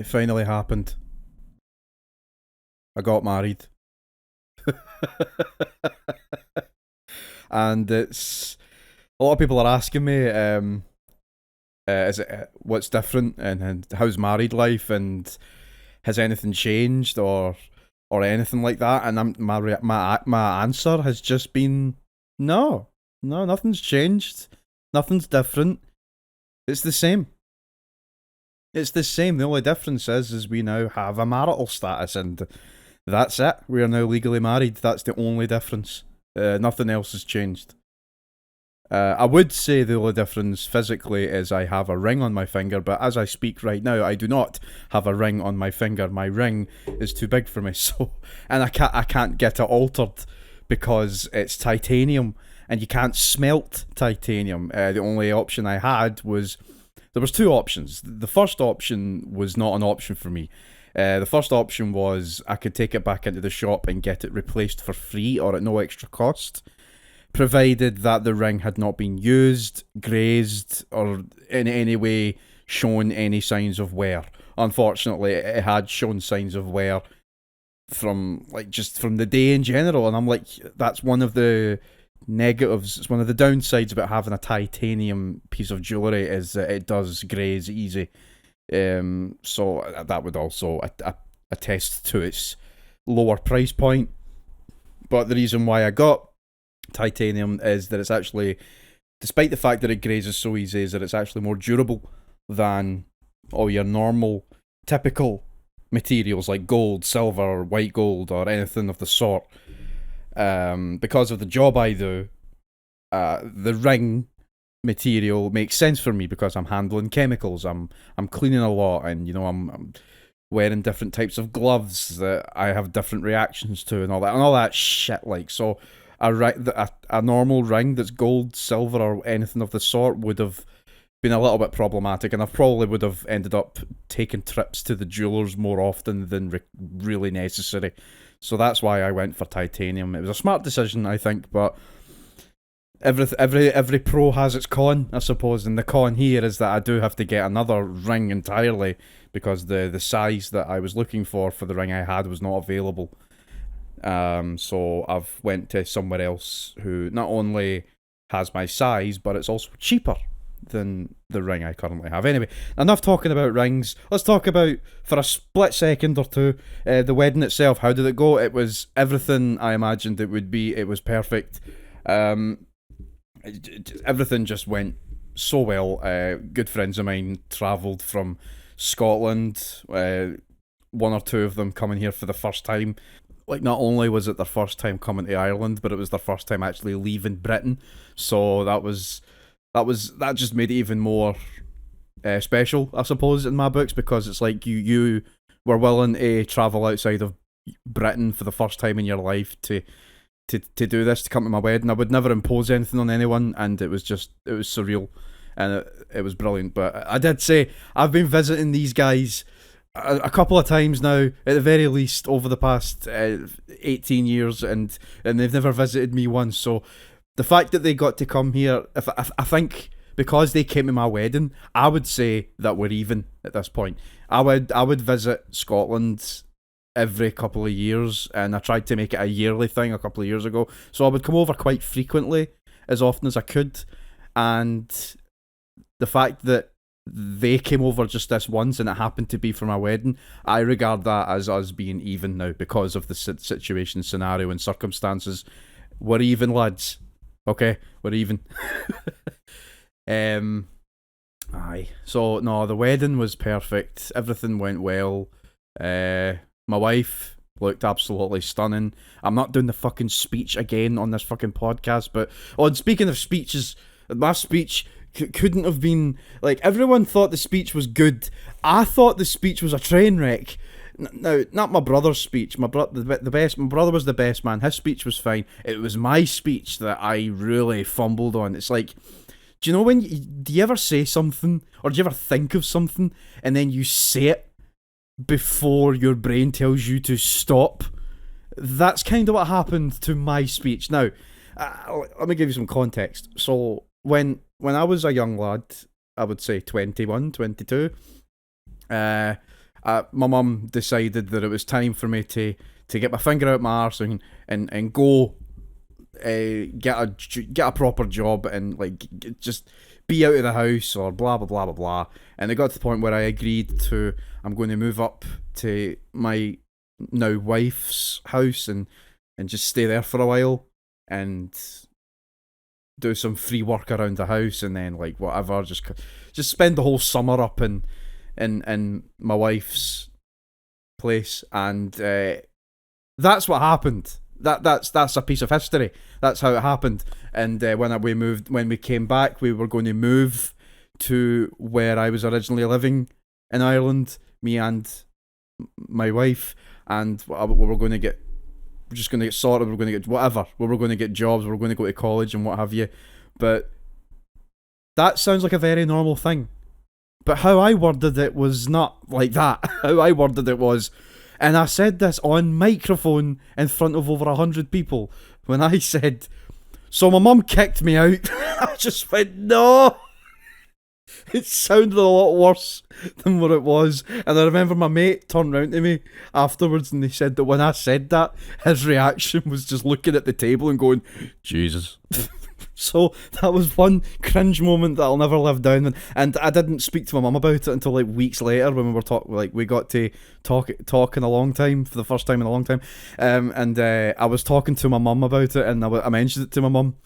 It finally happened. I got married. And it's a lot of people are asking me, is it what's different and how's married life and has anything changed or anything like that? And my answer has just been no, no, nothing's changed, nothing's different. It's the same. It's the same. The only difference is we now have a marital status, and that's it. We are now legally married. That's the only difference. Nothing else has changed. I would say the only difference physically is I have a ring on my finger, but as I speak right now, I do not have a ring on my finger. My ring is too big for me, so and I can't get it altered because it's titanium, and you can't smelt titanium. The only option I had was there was two options. The first option was not an option for me. The first option was I could take it back into the shop and get it replaced for free or at no extra cost, provided that the ring had not been used, grazed, or in any way shown any signs of wear. Unfortunately, it had shown signs of wear from just from the day in general, and I'm like, that's one of the negatives. It's one of the downsides about having a titanium piece of jewellery is that it does graze easy. So that would also attest to its lower price point. But the reason why I got titanium is that it's actually, despite the fact that it grazes so easy, is that it's actually more durable than all your normal, typical materials like gold, silver, white gold, or anything of the sort. Because of the job I do, the ring material makes sense for me because I'm handling chemicals, I'm cleaning a lot, and I'm wearing different types of gloves that I have different reactions to, and all that shit. So a normal ring that's gold, silver, or anything of the sort would have been a little bit problematic, and I probably would have ended up taking trips to the jewelers more often than really necessary. So that's why I went for titanium. It was a smart decision, I think, but every pro has its con, I suppose, and the con here is that I do have to get another ring entirely because the size that I was looking for the ring I had was not available. So I've went to somewhere else who not only has my size, but it's also cheaper than the ring I currently have. Anyway, enough talking about rings. Let's talk about, for a split second or two, the wedding itself. How did it go? It was everything I imagined it would be. It was perfect. Everything just went so well. Good friends of mine travelled from Scotland. One or two of them coming here for the first time. Not only was it their first time coming to Ireland, but it was their first time actually leaving Britain. So that just made it even more special, I suppose, in my books, because it's like you were willing to travel outside of Britain for the first time in your life to do this, to come to my wedding. I would never impose anything on anyone, and it was surreal, and it was brilliant. But I did say I've been visiting these guys a couple of times now, at the very least, over the past 18 years, and they've never visited me once. So the fact that they got to come here, I think because they came to my wedding, I would say that we're even at this point. I would visit Scotland every couple of years, and I tried to make it a yearly thing a couple of years ago. So I would come over quite frequently, as often as I could, and the fact that they came over just this once and it happened to be for my wedding, I regard that as us being even now because of the situation, scenario, and circumstances. We're even, lads. Okay, we're even. Aye. So no, the wedding was perfect. Everything went well. My wife looked absolutely stunning. I'm not doing the fucking speech again on this fucking podcast, but speaking of speeches, my speech couldn't have been everyone thought the speech was good. I thought the speech was a train wreck. Now, not my brother's speech. My brother was the best man. His speech was fine. It was my speech that I really fumbled on. It's like, do you know do you ever say something, or do you ever think of something and then you say it before your brain tells you to stop? That's kind of what happened to my speech. Now, let me give you some context. So when I was a young lad, I would say 21, 22, my mum decided that it was time for me to get my finger out my arse and go get a proper job and like just be out of the house or blah blah blah blah blah. And it got to the point where I agreed to, I'm going to move up to my now wife's house and just stay there for a while and do some free work around the house, and then like whatever, just spend the whole summer up in my wife's place. And that's what happened. That's a piece of history. That's how it happened. And when we came back, we were going to move to where I was originally living in Ireland, me and my wife, and we were going to get, we're just going to get sorted, we're going to get whatever, we were going to get jobs, we were going to go to college and what have you. But that sounds like a very normal thing. But how I worded it was not like that. How I worded it was, and I said this on microphone in front of over 100 people, when I said, so my mum kicked me out. I just went, no. It sounded a lot worse than what it was. And I remember my mate turned round to me afterwards and he said that when I said that, his reaction was just looking at the table and going, Jesus. So that was one cringe moment that I'll never live down. And I didn't speak to my mum about it until like weeks later when we were we got to talk in a long time, for the first time in a long time. I was talking to my mum about it, and I mentioned it to my mum.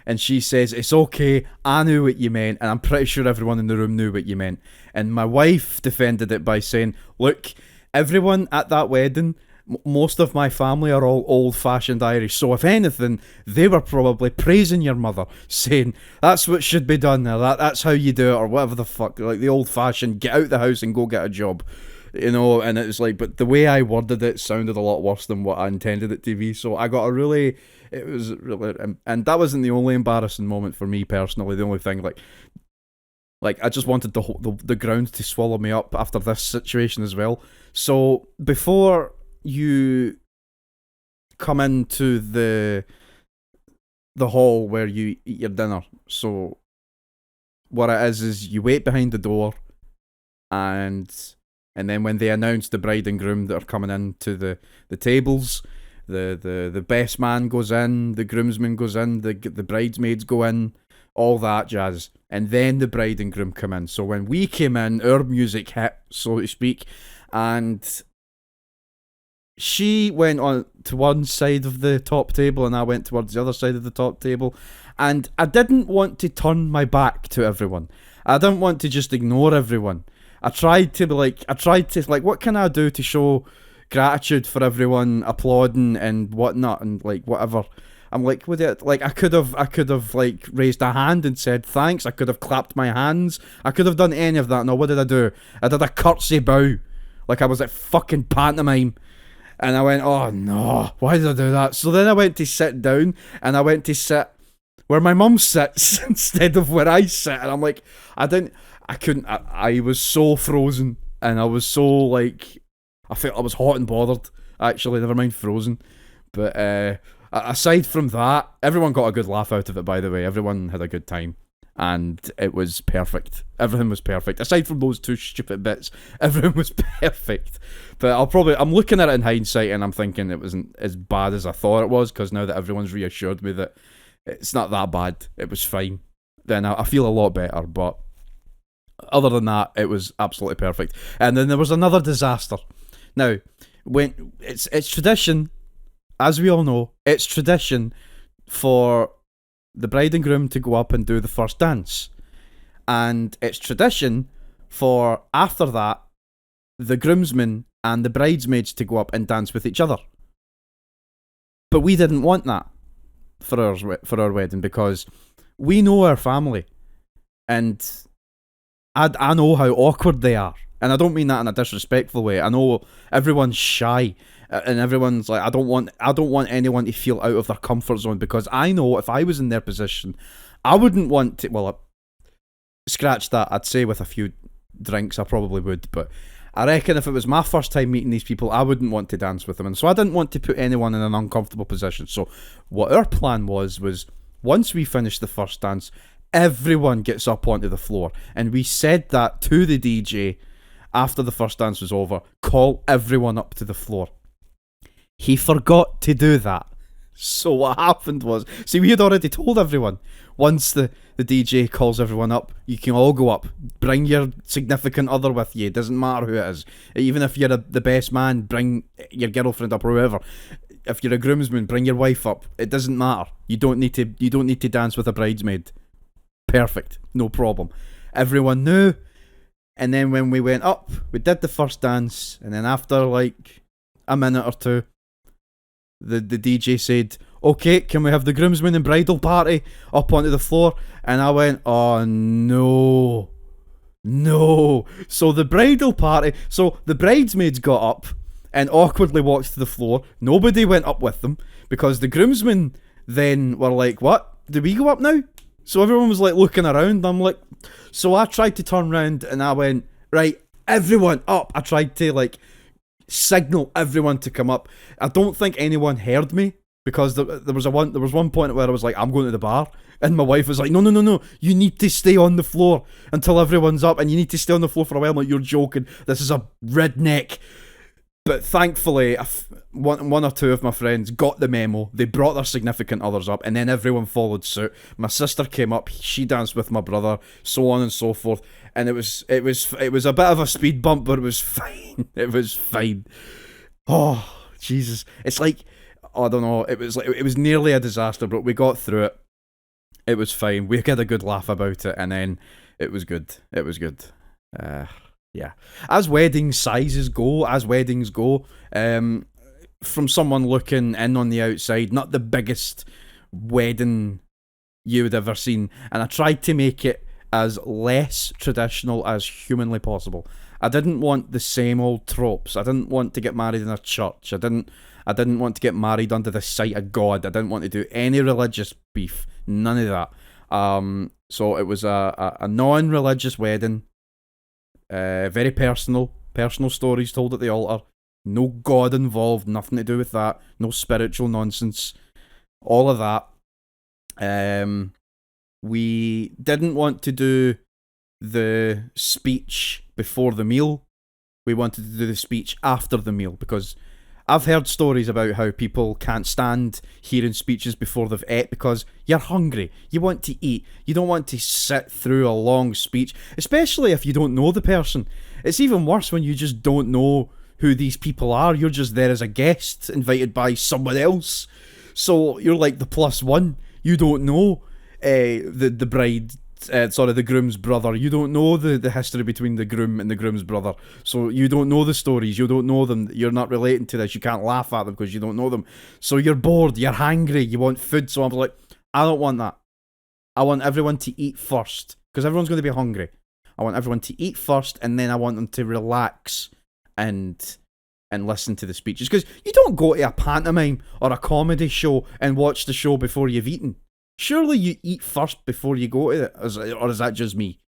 And she says, it's okay, I knew what you meant, and I'm pretty sure everyone in the room knew what you meant. And my wife defended it by saying, look, everyone at that wedding, most of my family are all old-fashioned Irish, so if anything, they were probably praising your mother, saying, that's what should be done, or that's how you do it, or whatever the fuck, like the old-fashioned, get out the house and go get a job. You know, and it's like, but the way I worded it sounded a lot worse than what I intended it to be, so I got it was really, and that wasn't the only embarrassing moment for me personally. The only thing, like I just wanted the ground to swallow me up after this situation as well. So before you come into the hall where you eat your dinner, so what it is you wait behind the door, and then when they announce the bride and groom that are coming into the tables, the best man goes in, the groomsman goes in, the bridesmaids go in, all that jazz, and then the bride and groom come in. So when we came in, our music hit, so to speak, and she went on to one side of the top table and I went towards the other side of the top table, and I didn't want to turn my back to everyone. I didn't want to just ignore everyone. I tried to what can I do to show gratitude for everyone applauding and whatnot and like whatever. I'm like, I could have like raised a hand and said thanks. I could have clapped my hands. I could have done any of that. No, what did I do? I did a curtsy bow, like I was at fucking pantomime. And I went, oh no, why did I do that? So then I went to sit down, and I went to sit where my mum sits instead of where I sit. And I'm like, I was so frozen, and I was so like, I felt I was hot and bothered, actually, never mind frozen. But aside from that, everyone got a good laugh out of it, by the way. Everyone had a good time. And it was perfect. Everything was perfect. Aside from those two stupid bits, everything was perfect. But I'm looking at it in hindsight and I'm thinking it wasn't as bad as I thought it was, because now that everyone's reassured me that it's not that bad, it was fine, then I feel a lot better. But other than that, it was absolutely perfect. And then there was another disaster. Now, when it's tradition, as we all know, it's tradition for the bride and groom to go up and do the first dance. And it's tradition for, after that, the groomsmen and the bridesmaids to go up and dance with each other. But we didn't want that for our wedding, because we know our family. And I know how awkward they are. And I don't mean that in a disrespectful way. I know everyone's shy. And everyone's like, I don't want anyone to feel out of their comfort zone, because I know if I was in their position, I wouldn't want to, well, scratch that, I'd say with a few drinks I probably would, but I reckon if it was my first time meeting these people, I wouldn't want to dance with them, and so I didn't want to put anyone in an uncomfortable position. So what our plan was once we finish the first dance, everyone gets up onto the floor, and we said that to the DJ, after the first dance was over, call everyone up to the floor. He forgot to do that. So what happened was, see, we had already told everyone, once the DJ calls everyone up, you can all go up. Bring your significant other with you. It doesn't matter who it is. Even if you're the best man, bring your girlfriend up or whoever. If you're a groomsman, bring your wife up. It doesn't matter. You don't need to dance with a bridesmaid. Perfect. No problem. Everyone knew. And then when we went up, we did the first dance, and then after like a minute or two, the DJ said, okay, can we have the groomsmen and bridal party up onto the floor? And I went, oh no. So the bridal party, so the bridesmaids got up and awkwardly walked to the floor. Nobody went up with them because the groomsmen then were like, what? Do we go up now? So everyone was like looking around. I'm like, so I tried to turn around and I went, right, everyone up. I tried to like signal everyone to come up. I don't think anyone heard me because there was one point where I was like, I'm going to the bar, and my wife was like, no, you need to stay on the floor until everyone's up, and you need to stay on the floor for a while. I'm like, you're joking, this is a redneck. But thankfully, one or two of my friends got the memo. They brought their significant others up, and then everyone followed suit. My sister came up, she danced with my brother, so on and so forth. And it was a bit of a speed bump, but it was fine. It was fine. Oh Jesus! It's like, I don't know. It was nearly a disaster, but we got through it. It was fine. We had a good laugh about it, and then it was good. It was good. Yeah. As weddings go, from someone looking in on the outside, not the biggest wedding you would ever seen, and I tried to make it as less traditional as humanly possible. I didn't want the same old tropes. I didn't want to get married in a church. I didn't want to get married under the sight of God. I didn't want to do any religious beef. None of that. So it was a non-religious wedding. Very personal stories told at the altar. No God involved, nothing to do with that. No spiritual nonsense. All of that. We didn't want to do the speech before the meal. We wanted to do the speech after the meal, because I've heard stories about how people can't stand hearing speeches before they've ate because you're hungry. You want to eat. You don't want to sit through a long speech, especially if you don't know the person. It's even worse when you just don't know who these people are. You're just there as a guest invited by someone else. So you're like the plus one. You don't know the bride, the groom's brother. You don't know the history between the groom and the groom's brother. So you don't know the stories. You don't know them. You're not relating to this. You can't laugh at them because you don't know them. So you're bored. You're hungry. You want food. So I'm like, I don't want that. I want everyone to eat first, because everyone's going to be hungry. I want everyone to eat first, and then I want them to relax and listen to the speeches. Because you don't go to a pantomime or a comedy show and watch the show before you've eaten. Surely you eat first before you go to it, or is that just me?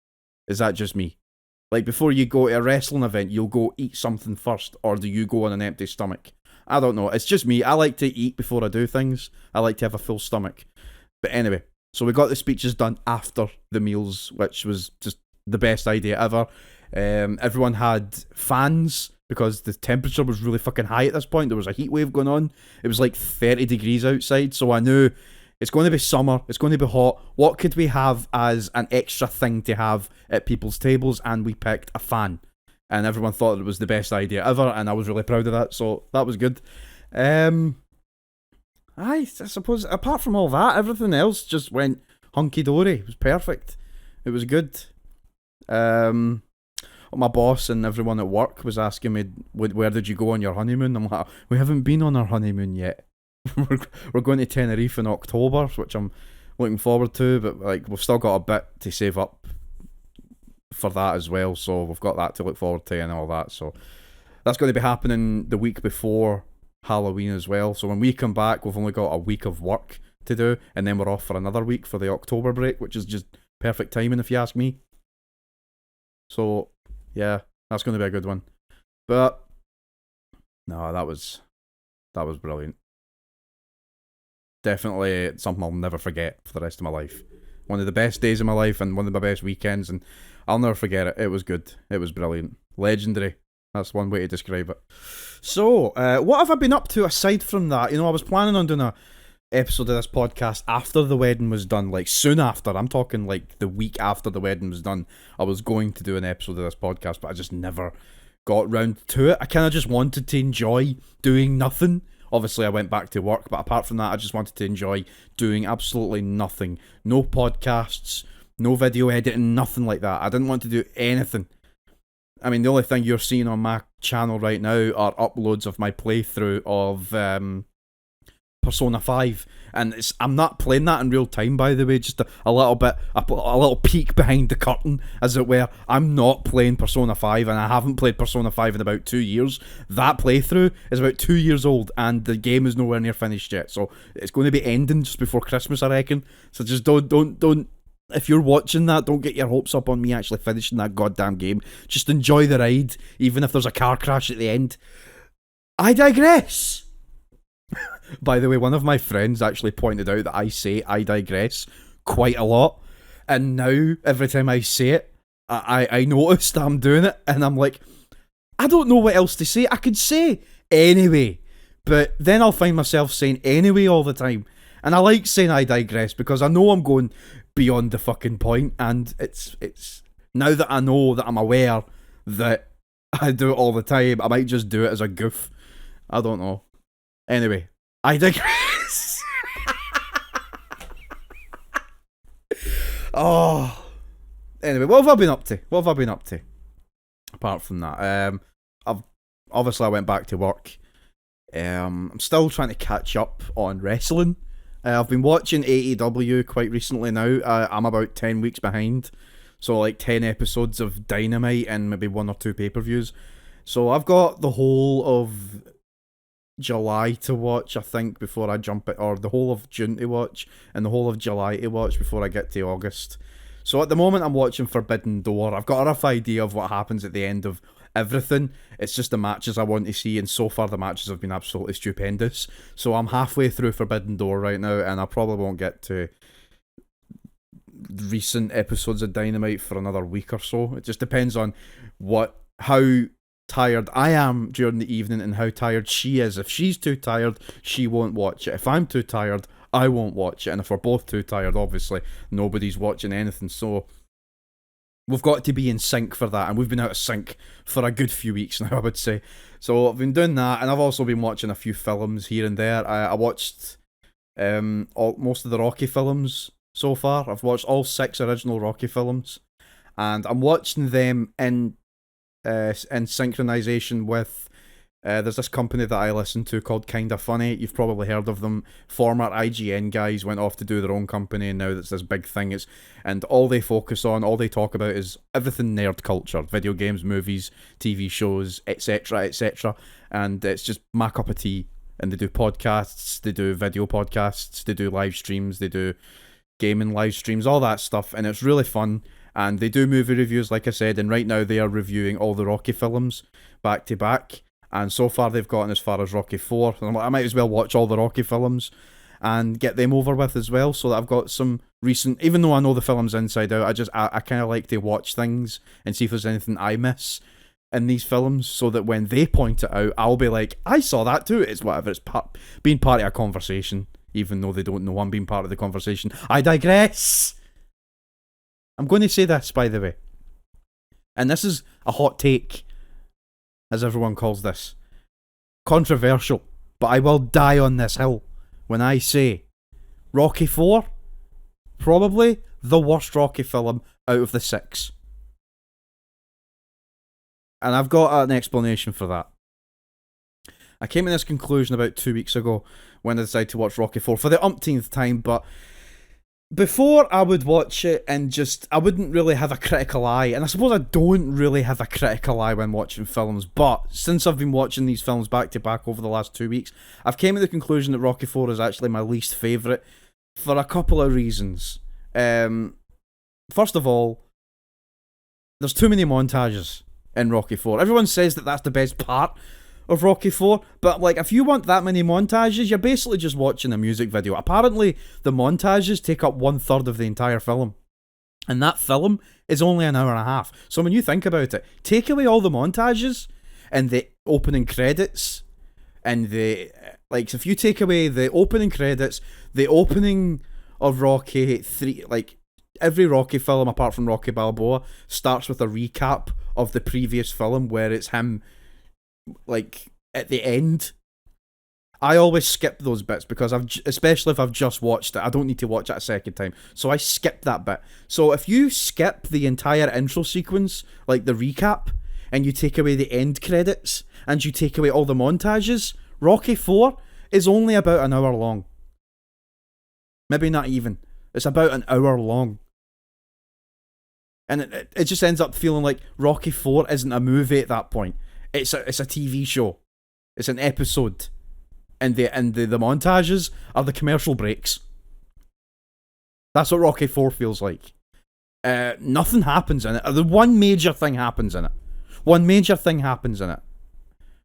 Like, before you go to a wrestling event, you'll go eat something first, or do you go on an empty stomach? I don't know. It's just me. I like to eat before I do things. I like to have a full stomach. But anyway, so we got the speeches done after the meals, which was just the best idea ever. Everyone had fans because the temperature was really fucking high at this point. There was a heat wave going on. It was like 30 degrees outside, so I knew it's going to be summer, it's going to be hot. What could we have as an extra thing to have at people's tables? And we picked a fan. And everyone thought it was the best idea ever, and I was really proud of that, so that was good. I suppose, apart from all that, everything else just went hunky-dory. It was perfect. It was good. My boss and everyone at work was asking me, where did you go on your honeymoon? I'm like, we haven't been on our honeymoon yet. We're going to Tenerife in October, which I'm looking forward to, but like, we've still got a bit to save up for that as well, so we've got that to look forward to and all that. So that's going to be happening the week before Halloween as well. So when we come back, we've only got a week of work to do, and then we're off for another week for the October break, which is just perfect timing if you ask me. So yeah, that's going to be a good one. But no, that was brilliant. Definitely something I'll never forget for the rest of my life. One of the best days of my life and one of my best weekends, and I'll never forget it. It was good. It was brilliant. Legendary. That's one way to describe it. So, what have I been up to aside from that? You know, I was planning on doing a episode of this podcast after the wedding was done, like soon after. I'm talking like the week after the wedding was done. I was going to do an episode of this podcast, but I just never got round to it. I kind of just wanted to enjoy doing nothing. Obviously, I went back to work, but apart from that, I just wanted to enjoy doing absolutely nothing. No podcasts, no video editing, nothing like that. I didn't want to do anything. I mean, the only thing you're seeing on my channel right now are uploads of my playthrough of Persona 5, and I'm not playing that in real time, by the way. Just a little bit, a little peek behind the curtain, as it were. I'm not playing Persona 5, and I haven't played Persona 5 in about 2 years. That playthrough is about 2 years old, and the game is nowhere near finished yet. So it's going to be ending just before Christmas, I reckon. So just don't. If you're watching that, don't get your hopes up on me actually finishing that goddamn game. Just enjoy the ride, even if there's a car crash at the end. I digress. By the way, one of my friends actually pointed out that I say I digress quite a lot. And now, every time I say it, I notice that I'm doing it. And I'm like, I don't know what else to say. I could say anyway. But then I'll find myself saying anyway all the time. And I like saying I digress because I know I'm going beyond the fucking point. And it's now that I know that I'm aware that I do it all the time, I might just do it as a goof. I don't know. Anyway, I digress. Oh. Anyway, what have I been up to? Apart from that, I went back to work. I'm still trying to catch up on wrestling. I've been watching AEW quite recently now. I'm about 10 weeks behind. So like 10 episodes of Dynamite and maybe 1 or 2 pay-per-views. So I've got the whole of July to watch, I think, before I jump it, or the whole of June to watch, and the whole of July to watch before I get to August. So at the moment I'm watching Forbidden Door. I've got a rough idea of what happens at the end of everything. It's just the matches I want to see, and so far the matches have been absolutely stupendous. So I'm halfway through Forbidden Door right now, and I probably won't get to recent episodes of Dynamite for another week or so. It just depends on how tired I am during the evening and how tired she is. If she's too tired, she won't watch it. If I'm too tired, I won't watch it. And if we're both too tired, obviously nobody's watching anything. So we've got to be in sync for that, and we've been out of sync for a good few weeks now, I would say. So I've been doing that, and I've also been watching a few films here and there. I watched most of the Rocky films so far. I've watched all 6 original Rocky films, and I'm watching them in synchronization with there's this company that I listen to called Kinda Funny. You've probably heard of them. Former IGN guys went off to do their own company, and now that's this big thing. And all they focus on, all they talk about is everything nerd culture: video games, movies, TV shows, etc., etc. And it's just my cup of tea. And they do podcasts, they do video podcasts, they do live streams, they do gaming live streams, all that stuff, and it's really fun. And they do movie reviews, like I said, and right now they are reviewing all the Rocky films back to back. And so far they've gotten as far as Rocky 4. And I'm like, I might as well watch all the Rocky films and get them over with as well, so that I've got some recent, even though I know the films inside out, I kind of like to watch things and see if there's anything I miss in these films, so that when they point it out, I'll be like, I saw that too. It's whatever, it's being part of a conversation, even though they don't know I'm being part of the conversation. I digress. I'm going to say this, by the way, and this is a hot take, as everyone calls this. Controversial, but I will die on this hill when I say Rocky 4, probably the worst Rocky film out of the 6. And I've got an explanation for that. I came to this conclusion about 2 weeks ago when I decided to watch Rocky 4 for the umpteenth time, but before I would watch it and I wouldn't really have a critical eye, and I suppose I don't really have a critical eye when watching films, but since I've been watching these films back to back over the last 2 weeks, I've came to the conclusion that Rocky 4 is actually my least favourite for a couple of reasons. First of all, there's too many montages in Rocky 4. Everyone says that that's the best part of Rocky 4, but like, if you want that many montages, you're basically just watching a music video. Apparently the montages take up 1/3 of the entire film. And that film is only an hour and a half. So when you think about it, take away all the montages and the opening credits and the like. If you take away the opening credits, the opening of Rocky 3, like every Rocky film apart from Rocky Balboa starts with a recap of the previous film where it's him like at the end. I always skip those bits because especially if I've just watched it, I don't need to watch it a second time. So I skip that bit. So if you skip the entire intro sequence, like the recap, and you take away the end credits, and you take away all the montages, Rocky 4 is only about an hour long. Maybe not even. It's about an hour long. And it just ends up feeling like Rocky 4 isn't a movie at that point. It's a TV show. It's an episode. And the montages are the commercial breaks. That's what Rocky 4 feels like. Nothing happens in it. The one major thing happens in it.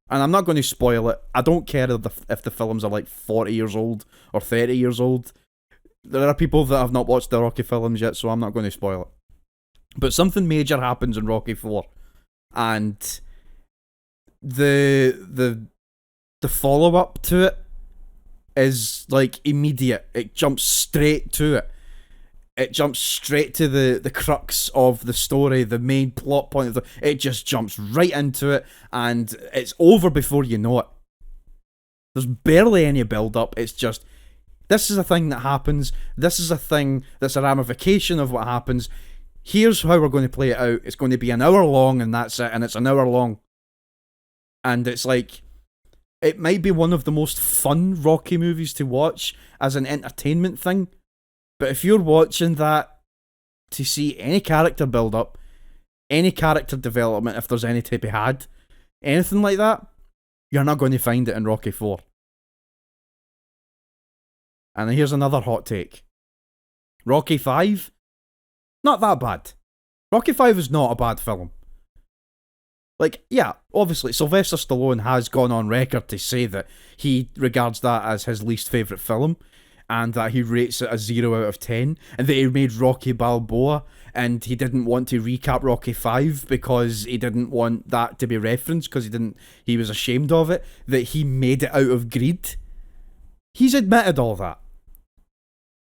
And I'm not going to spoil it. I don't care if the films are like 40 years old or 30 years old. There are people that have not watched the Rocky films yet, so I'm not going to spoil it. But something major happens in Rocky 4. And the follow-up to it is like immediate. It jumps straight to it. It jumps straight to the crux of the story, the main plot point of it just jumps right into it, and it's over before you know it. There's barely any build-up. It's just, this is a thing that happens. This is a thing that's a ramification of what happens. Here's how we're going to play it out. It's going to be an hour long, and that's it. And it's an hour long. And it's like, it might be one of the most fun Rocky movies to watch as an entertainment thing. But if you're watching that to see any character build up, any character development, if there's any to be had, anything like that, you're not going to find it in Rocky 4. And here's another hot take. Rocky 5, not that bad. Rocky 5 is not a bad film. Like, yeah, obviously, Sylvester Stallone has gone on record to say that he regards that as his least favourite film, and that he rates it a 0 out of 10, and that he made Rocky Balboa, and he didn't want to recap Rocky 5 because he didn't want that to be referenced, because he was ashamed of it, that he made it out of greed. He's admitted all that.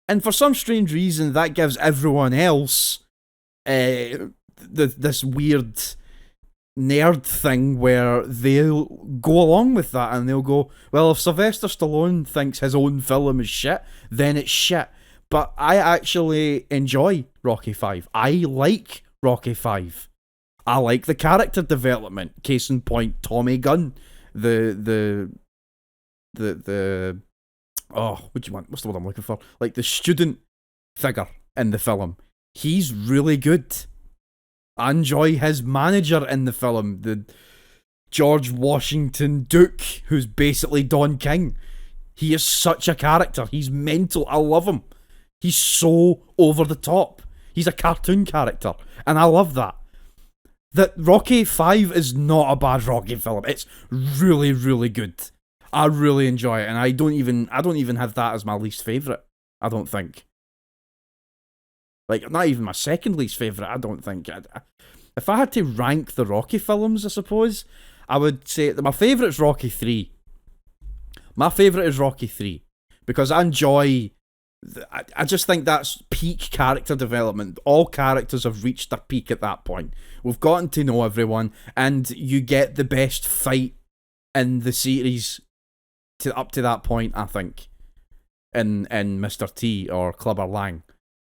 And for some strange reason, that gives everyone else this weird nerd thing where they'll go along with that and they'll go, well, if Sylvester Stallone thinks his own film is shit, then it's shit. But I actually enjoy Rocky 5. I like Rocky 5. I like the character development. Case in point, Tommy Gunn, the what do you want? What's the word I'm looking for? Like the student figure in the film. He's really good. I enjoy his manager in the film, the George Washington Duke, who's basically Don King. He is such a character. He's mental. I love him. He's so over the top. He's a cartoon character, and I love that. That Rocky 5 is not a bad Rocky film. It's really, really good. I really enjoy it, and I don't even have that as my least favourite. I don't think. Like, not even my second least favourite, I don't think. If I had to rank the Rocky films, I suppose, I would say that my favourite is Rocky 3. My favourite is Rocky 3. Because I enjoy... I just think that's peak character development. All characters have reached their peak at that point. We've gotten to know everyone, and you get the best fight in the series up to that point, I think, in Mr. T or Clubber Lang.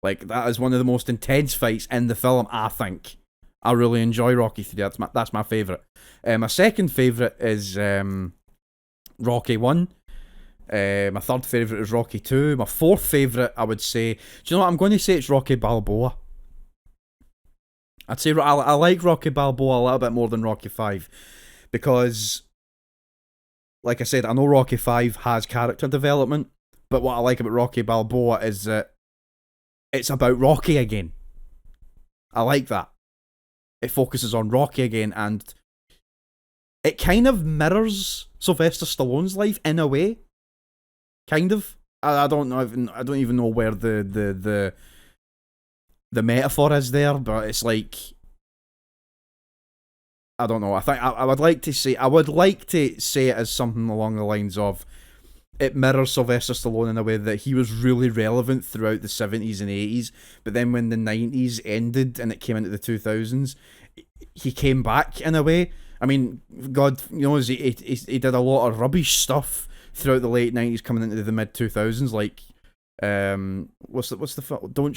Like, that is one of the most intense fights in the film, I think. I really enjoy Rocky 3. That's my favourite. My second favourite is Rocky 1. My third favourite is Rocky 2. My fourth favourite, I would say... Do you know what? I'm going to say it's Rocky Balboa. I'd say I like Rocky Balboa a little bit more than Rocky 5. Because, like I said, I know Rocky 5 has character development. But what I like about Rocky Balboa is that it's about Rocky again. I like that. It focuses on Rocky again, and it kind of mirrors Sylvester Stallone's life in a way. Kind of. I don't even know where the the metaphor is there, but it's like, I don't know. I think I would like to say it as something along the lines of, it mirrors Sylvester Stallone in a way that he was really relevant throughout the 70s and 80s, but then when the 90s ended and it came into the 2000s, he came back in a way. I mean, God knows he did a lot of rubbish stuff throughout the late 90s coming into the mid 2000s, like what's the film? Don't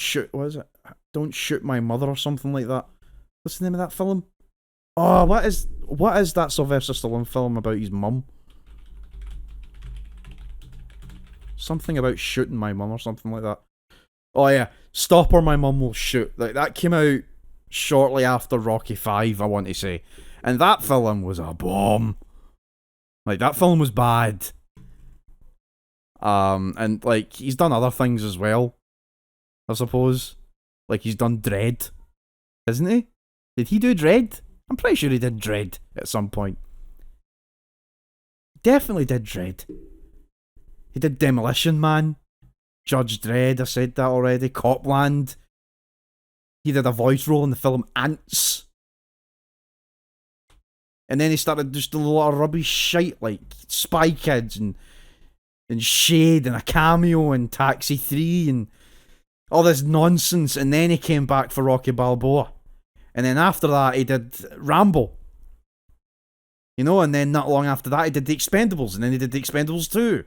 Shoot My Mother or something like that. What's the name of that film? Oh, what is that Sylvester Stallone film about his mum? Something about shooting my mum or something like that. Oh yeah, Stop or My Mum Will Shoot. Like, that came out shortly after Rocky 5, I want to say. And that film was a bomb. Like, that film was bad. And like, he's done other things as well, I suppose. Like, he's done Dread, isn't he? Did he do Dread? I'm pretty sure he did Dread at some point. Definitely did Dread. He did Demolition Man, Judge Dredd, I said that already, Copland. He did a voice role in the film Ants. And then he started just a lot of rubbish shite like Spy Kids and Shade and a cameo in Taxi 3 and all this nonsense. And then he came back for Rocky Balboa. And then after that he did Rambo. You know, and then not long after that he did The Expendables, and then he did The Expendables 2.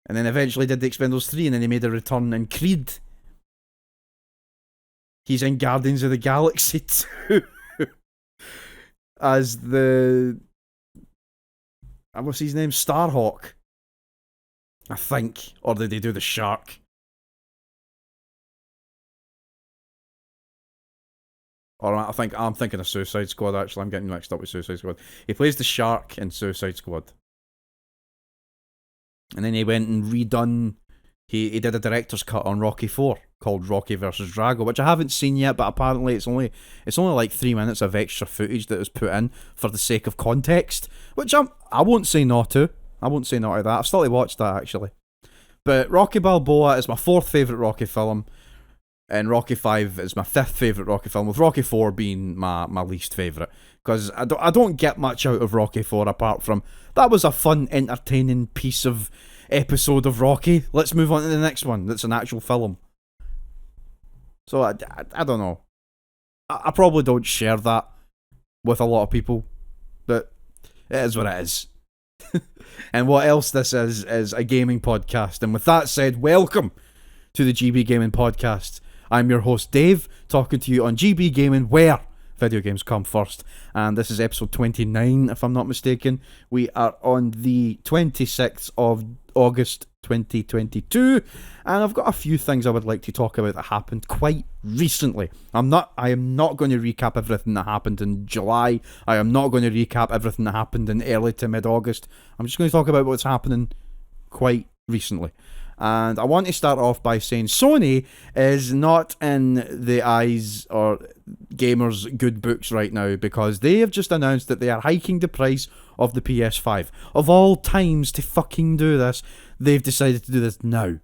And then eventually did The Expendables 3, and then he made a return in Creed. He's in Guardians of the Galaxy 2 as the... what's his name? Starhawk, I think. Or did he do the Shark? Or I'm thinking of Suicide Squad, actually. I'm getting mixed up with Suicide Squad. He plays the Shark in Suicide Squad. And then he went and redone... He did a director's cut on Rocky 4 called Rocky vs. Drago, which I haven't seen yet, but apparently it's only like 3 minutes of extra footage that was put in for the sake of context, which I won't say no to. I won't say no to that. I've still to watch that, actually. But Rocky Balboa is my 4th favourite Rocky film, and Rocky 5 is my 5th favourite Rocky film, with Rocky 4 being my least favourite, because I don't get much out of Rocky 4 apart from, that was a fun, entertaining piece of episode of Rocky. Let's move on to the next one that's an actual film. So I don't know. I probably don't share that with a lot of people, but it is what it is. And what else this is a gaming podcast. And with that said, welcome to the GB Gaming Podcast. I'm your host Dave, talking to you on GB Gaming, where video games come first. And this is episode 29, if I'm not mistaken. We are on the 26th of August 2022, and I've got a few things I would like to talk about that happened quite recently. I am not going to recap everything that happened in July. I am not going to recap everything that happened in early to mid-August. I'm just going to talk about what's happening quite recently. And I want to start off by saying Sony is not in the eyes or gamers' good books right now, because they have just announced that they are hiking the price of the PS5. Of all times to fucking do this, they've decided to do this now.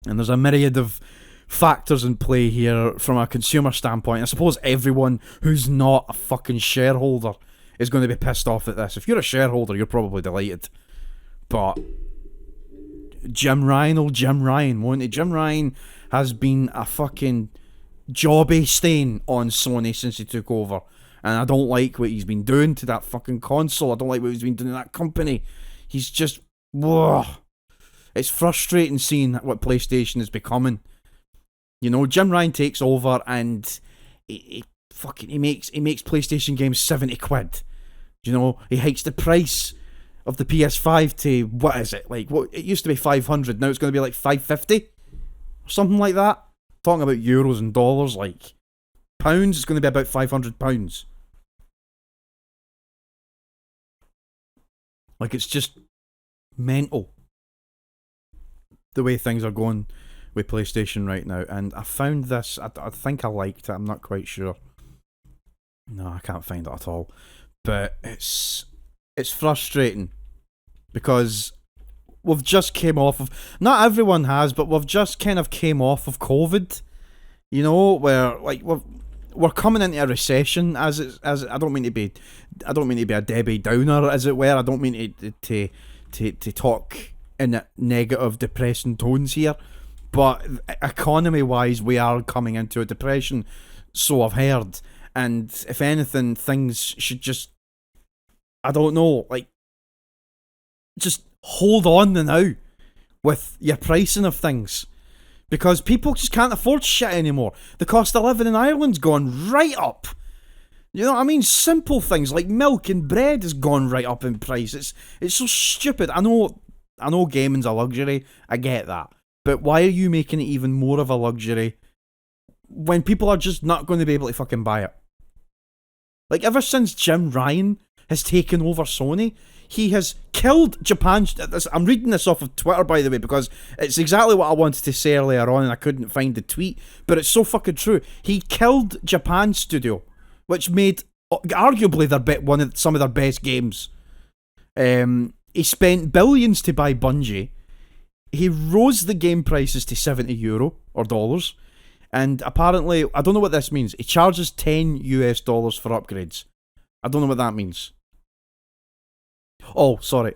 And there's a myriad of factors in play here from a consumer standpoint. I suppose everyone who's not a fucking shareholder is going to be pissed off at this. If you're a shareholder, you're probably delighted. But Jim Ryan, won't he? Jim Ryan has been a fucking jobby stain on Sony since he took over. And I don't like what he's been doing to that fucking console. I don't like what he's been doing to that company. He's just... whoa. It's frustrating seeing what PlayStation is becoming. You know, Jim Ryan takes over and he makes PlayStation games 70 quid. You know, he hikes the price of the PS5 to, what is it? Like, what it used to be 500, now it's going to be like 550? Or something like that. Talking about euros and dollars, like pounds, it's going to be about £500. Like, it's just mental the way things are going with PlayStation right now. And I found this, I think I liked it, I'm not quite sure. No, I can't find it at all. But it's frustrating, because we've just came off of, not everyone has, but we've just kind of came off of COVID. You know, where like we're coming into a recession, as I don't mean to be a Debbie Downer, as it were. I don't mean to talk in negative, depressing tones here, but economy wise, we are coming into a depression. So I've heard, and if anything, things should just, I don't know, like, just hold on now with your pricing of things. Because people just can't afford shit anymore. The cost of living in Ireland's gone right up. You know what I mean? Simple things like milk and bread has gone right up in price. It's so stupid. I know gaming's a luxury. I get that. But why are you making it even more of a luxury when people are just not going to be able to fucking buy it? Like, ever since Jim Ryan has taken over Sony, he has killed Japan. I'm reading this off of Twitter, by the way, because it's exactly what I wanted to say earlier on and I couldn't find the tweet, but it's so fucking true. He killed Japan Studio, which made arguably some of their best games. He spent billions to buy Bungie. He rose the game prices to €70 or dollars, and apparently, I don't know what this means. He charges $10 for upgrades. I don't know what that means. Oh, sorry.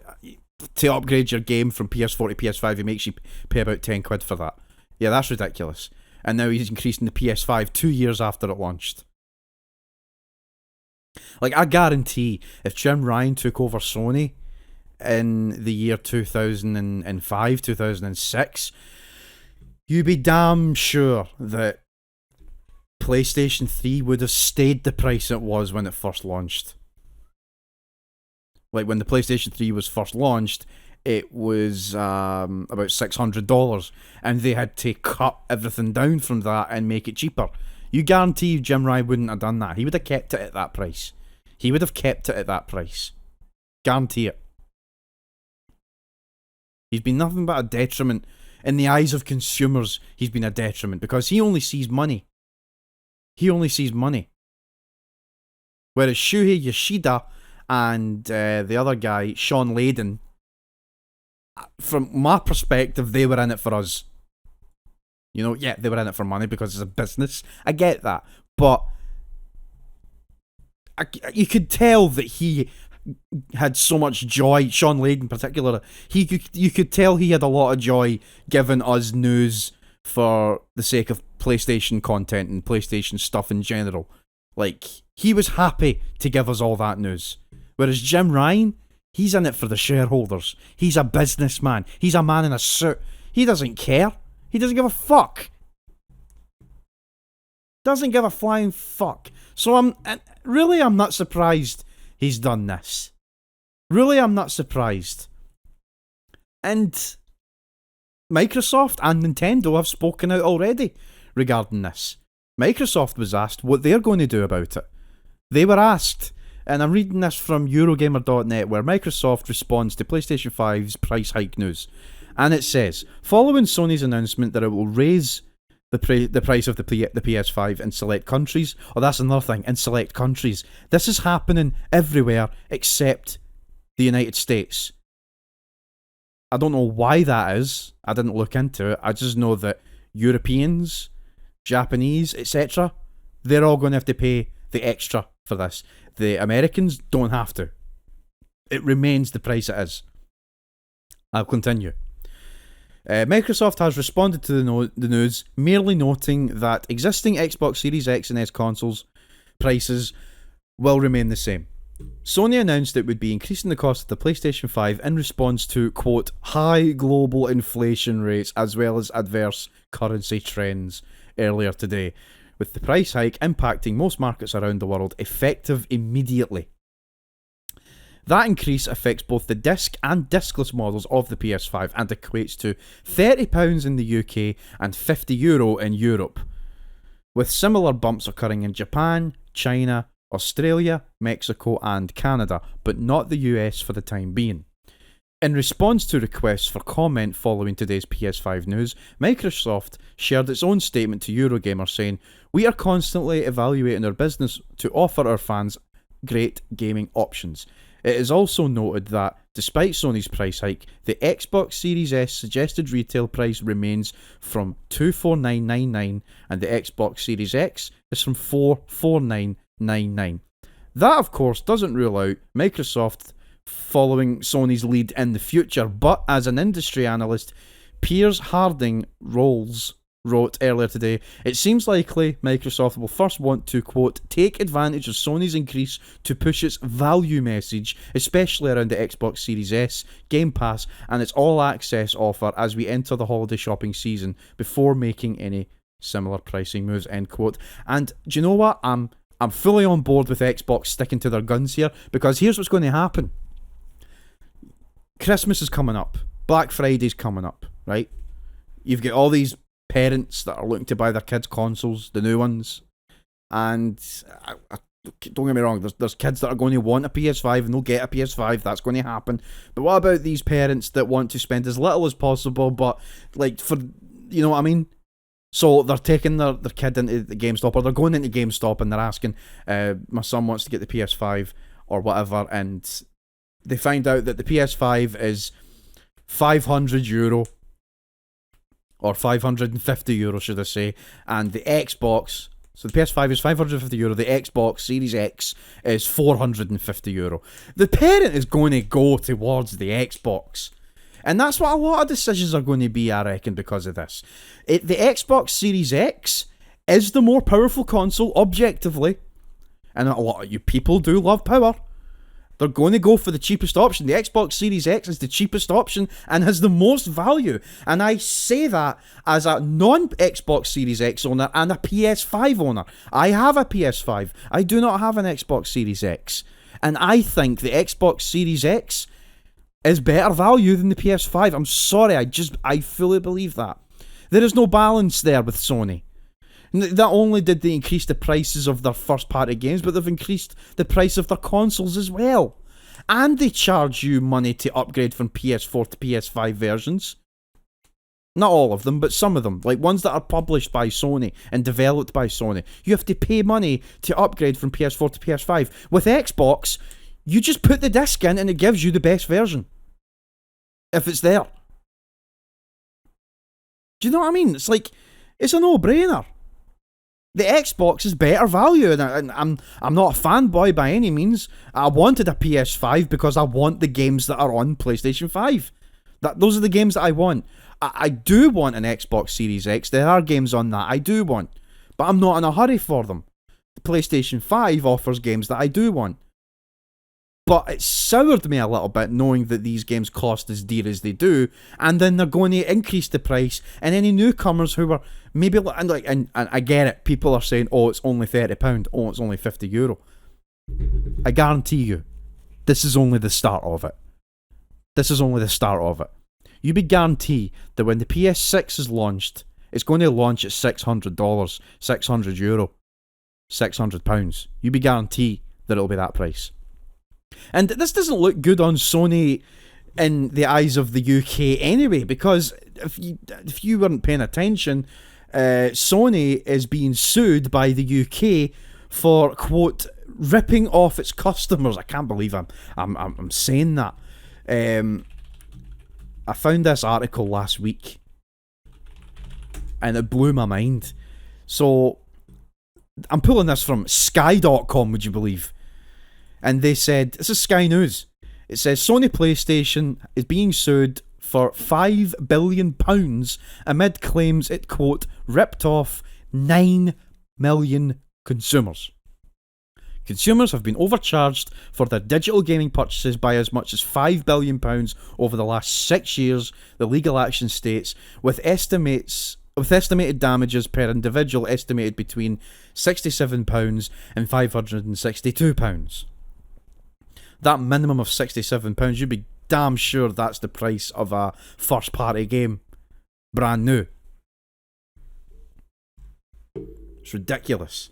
To upgrade your game from PS4 to PS5, he makes you pay about £10 for that. Yeah, that's ridiculous. And now he's increasing the PS5 2 years after it launched. Like, I guarantee if Jim Ryan took over Sony in the year 2005, 2006, you'd be damn sure that PlayStation 3 would have stayed the price it was when it first launched. Like, when the PlayStation 3 was first launched, it was about $600, and they had to cut everything down from that and make it cheaper. You guarantee Jim Ryan wouldn't have done that. He would have kept it at that price. Guarantee it. He's been nothing but a detriment. In the eyes of consumers, he's been a detriment, because he only sees money. Whereas Shuhei Yoshida and the other guy, Sean Layden, from my perspective, they were in it for us. You know, yeah, they were in it for money because it's a business. I get that. But you could tell that he had so much joy, Sean Layden in particular. You could tell he had a lot of joy giving us news for the sake of PlayStation content and PlayStation stuff in general. Like, he was happy to give us all that news. Whereas Jim Ryan, he's in it for the shareholders. He's a businessman. He's a man in a suit. He doesn't care. He doesn't give a fuck. Doesn't give a flying fuck. So I'm not surprised he's done this. Really, I'm not surprised. And Microsoft and Nintendo have spoken out already regarding this. Microsoft was asked what they're going to do about it. They were asked, and I'm reading this from Eurogamer.net, where Microsoft responds to PlayStation 5's price hike news. And it says, following Sony's announcement that it will raise the price of the PS5 in select countries. Oh, that's another thing, in select countries. This is happening everywhere except the United States. I don't know why that is. I didn't look into it. I just know that Europeans, Japanese, etc., they're all going to have to pay the extra for this. The Americans don't have to. It remains the price it is. I'll continue. Microsoft has responded to the news, merely noting that existing Xbox Series X and S consoles prices will remain the same. Sony announced it would be increasing the cost of the PlayStation 5 in response to, quote, high global inflation rates as well as adverse currency trends earlier today, with the price hike impacting most markets around the world effective immediately. That increase affects both the disc and discless models of the PS5 and equates to £30 in the UK and €50 in Europe, with similar bumps occurring in Japan, China, Australia, Mexico and Canada, but not the US for the time being. In response to requests for comment following today's PS5 news, Microsoft shared its own statement to Eurogamer saying, "We are constantly evaluating our business to offer our fans great gaming options. It is also noted that, Despite Sony's price hike, the Xbox Series S suggested retail price remains from $24999 and the Xbox Series X is from $44999. That, of course, doesn't rule out Microsoft following Sony's lead in the future, but as an industry analyst, Piers Harding wrote earlier today, it seems likely Microsoft will first want to, quote, take advantage of Sony's increase to push its value message, especially around the Xbox Series S, Game Pass, and its all-access offer as we enter the holiday shopping season before making any similar pricing moves, end quote. And do you know what? I'm fully on board with Xbox sticking to their guns here, because here's what's going to happen. Christmas is coming up. Black Friday's coming up, right? You've got all these parents that are looking to buy their kids consoles, the new ones, and don't get me wrong, there's kids that are going to want a PS5 and they'll get a PS5, that's going to happen. But what about these parents that want to spend as little as possible, but like for, you know what I mean? So they're taking their kid into the GameStop, or they're going into GameStop and they're asking, my son wants to get the PS5 or whatever, and they find out that the PS5 is €500 or €550 should I say, and the Xbox, so the PS5 is €550, the Xbox Series X is €450. The parent is going to go towards the Xbox, and that's what a lot of decisions are going to be, I reckon, because of this. The Xbox Series X is the more powerful console, objectively, and a lot of you people do love power. They're going to go for the cheapest option. The Xbox Series X is the cheapest option and has the most value. And I say that as a non-Xbox Series X owner and a PS5 owner. I have a PS5. I do not have an Xbox Series X. And I think the Xbox Series X is better value than the PS5. I'm sorry, I fully believe that. There is no balance there with Sony. Not only did they increase the prices of their first-party games, but they've increased the price of their consoles as well. And they charge you money to upgrade from PS4 to PS5 versions. Not all of them, but some of them. Like ones that are published by Sony and developed by Sony. You have to pay money to upgrade from PS4 to PS5. With Xbox, you just put the disc in and it gives you the best version. If it's there. Do you know what I mean? It's like, it's a no-brainer. The Xbox is better value, and I'm not a fanboy by any means. I wanted a PS5 because I want the games that are on PlayStation 5. Those are the games that I want. I do want an Xbox Series X. There are games on that I do want, but I'm not in a hurry for them. The PlayStation 5 offers games that I do want. But it soured me a little bit knowing that these games cost as dear as they do, and then they're going to increase the price, and any newcomers who were maybe, and I get it, people are saying, oh, it's only £30, oh, it's only €50. I guarantee you, this is only the start of it. This is only the start of it. You be guaranteed that when the PS6 is launched, it's going to launch at $600, €600, £600. You be guaranteed that it'll be that price. And this doesn't look good on Sony in the eyes of the UK anyway, because if you weren't paying attention, Sony is being sued by the UK for, quote, ripping off its customers. I can't believe I'm saying that. I found this article last week and it blew my mind. So I'm pulling this from Sky.com, would you believe? And they said, this is Sky News, it says Sony PlayStation is being sued for £5 billion amid claims it, quote, ripped off 9 million consumers. Consumers have been overcharged for their digital gaming purchases by as much as £5 billion over the last 6 years, the legal action states, with estimated damages per individual estimated between £67 and £562. That minimum of £67, you'd be damn sure that's the price of a first-party game. Brand new. It's ridiculous.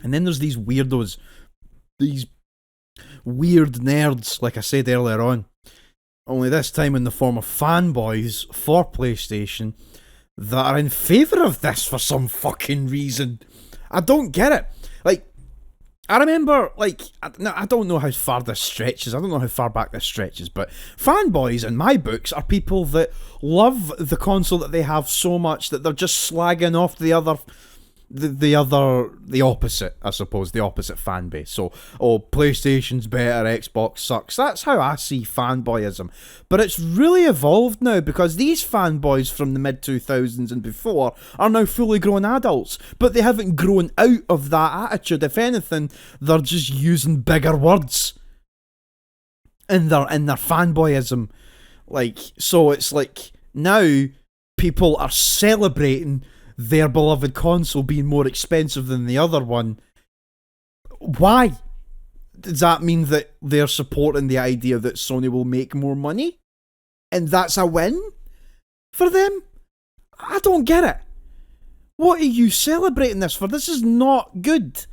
And then there's these weirdos. These weird nerds, like I said earlier on. Only this time in the form of fanboys for PlayStation that are in favour of this for some fucking reason. I don't get it. Like, I remember, like, I don't know how far this stretches. I don't know how far back this stretches, but fanboys in my books are people that love the console that they have so much that they're just slagging off the opposite, I suppose, the opposite fan base. So, PlayStation's better, Xbox sucks. That's how I see fanboyism. But it's really evolved now, because these fanboys from the mid-2000s and before are now fully grown adults, but they haven't grown out of that attitude. If anything, they're just using bigger words in their fanboyism. Like, so it's like, now people are celebrating their beloved console being more expensive than the other one. Why? Does that mean that they're supporting the idea that Sony will make more money? And that's a win for them? I don't get it. What are you celebrating this for? This is not good.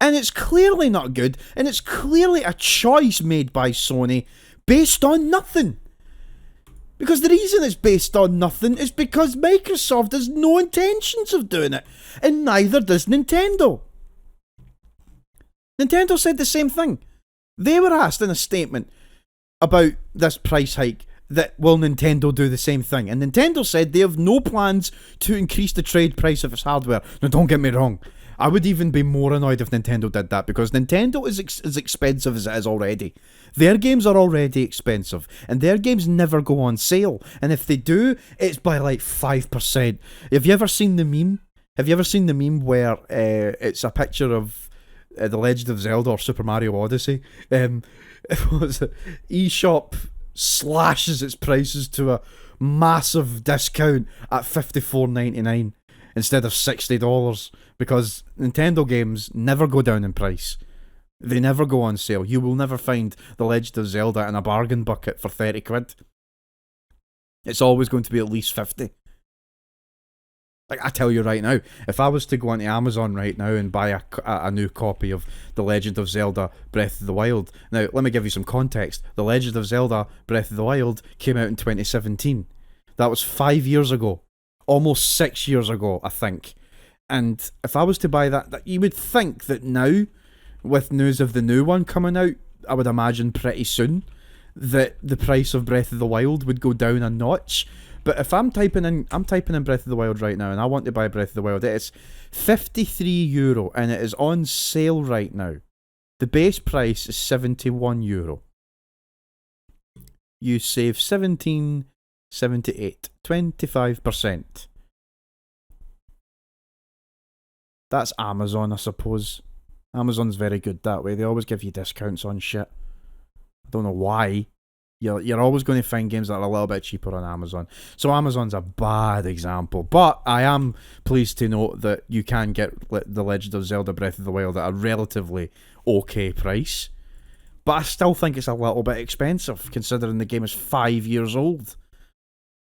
And it's clearly not good, and it's clearly a choice made by Sony based on nothing. Because the reason it's based on nothing is because Microsoft has no intentions of doing it. And neither does Nintendo. Nintendo said the same thing. They were asked in a statement about this price hike that will Nintendo do the same thing. And Nintendo said they have no plans to increase the trade price of its hardware. Now, don't get me wrong. I would even be more annoyed if Nintendo did that, because Nintendo is as expensive as it is already. Their games are already expensive, and their games never go on sale. And if they do, it's by like 5%. Have you ever seen the meme? Have you ever seen the meme where it's a picture of The Legend of Zelda or Super Mario Odyssey? eShop slashes its prices to a massive discount at $54.99 instead of $60, because Nintendo games never go down in price. They never go on sale. You will never find The Legend of Zelda in a bargain bucket for 30 quid. It's always going to be at least 50. Like, I tell you right now, if I was to go onto Amazon right now and buy a new copy of The Legend of Zelda Breath of the Wild... Now, let me give you some context. The Legend of Zelda Breath of the Wild came out in 2017. That was 5 years ago. Almost 6 years ago, I think. And if I was to buy that, you would think that now, with news of the new one coming out, I would imagine pretty soon, that the price of Breath of the Wild would go down a notch. But if I'm typing in Breath of the Wild right now, and I want to buy Breath of the Wild, it's €53, and it is on sale right now. The base price is €71. You save $17.78, 25%. That's Amazon, I suppose. Amazon's very good that way. They always give you discounts on shit. I don't know why. You're always going to find games that are a little bit cheaper on Amazon. So Amazon's a bad example. But I am pleased to note that you can get The Legend of Zelda Breath of the Wild at a relatively okay price. But I still think it's a little bit expensive, considering the game is 5 years old.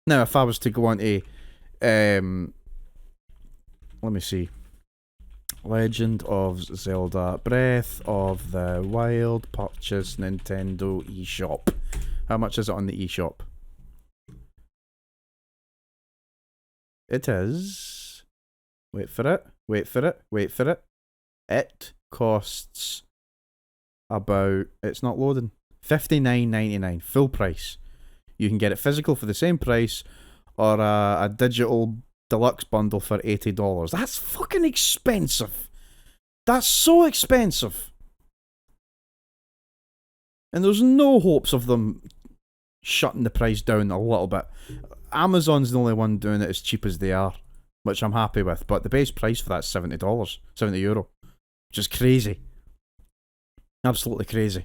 Now, if I was to go on to... let me see. Legend of Zelda Breath of the Wild purchase Nintendo eShop. How much is it on the eShop? It is... Wait for it. It costs about... It's not loading. $59.99 full price. You can get it physical for the same price, or a digital deluxe bundle for $80. That's fucking expensive. That's so expensive. And there's no hopes of them shutting the price down a little bit. Amazon's the only one doing it as cheap as they are, which I'm happy with. But the base price for that's €70, €70, which is crazy. Absolutely crazy.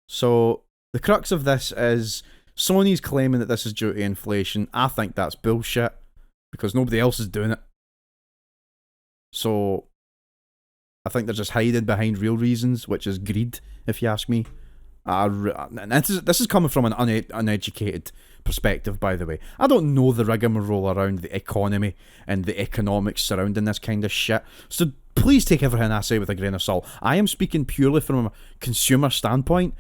So the crux of this is Sony's claiming that this is due to inflation. I think that's bullshit, because nobody else is doing it. So I think they're just hiding behind real reasons, which is greed, if you ask me. And this is coming from an uneducated perspective, by the way. I don't know the rigmarole around the economy and the economics surrounding this kind of shit. So please take everything I say with a grain of salt. I am speaking purely from a consumer standpoint.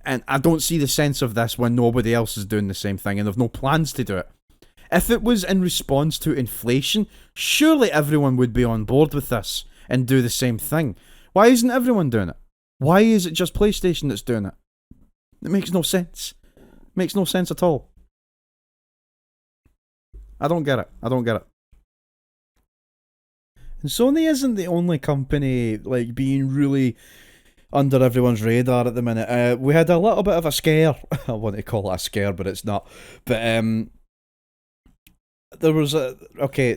And I don't see the sense of this when nobody else is doing the same thing and they've no plans to do it. If it was in response to inflation, surely everyone would be on board with this. and do the same thing. Why isn't everyone doing it? Why is it just PlayStation that's doing it? It makes no sense. It makes no sense at all. I don't get it. And Sony isn't the only company like being really under everyone's radar at the minute. We had a little bit of a scare. I want to call it a scare, but it's not. But there was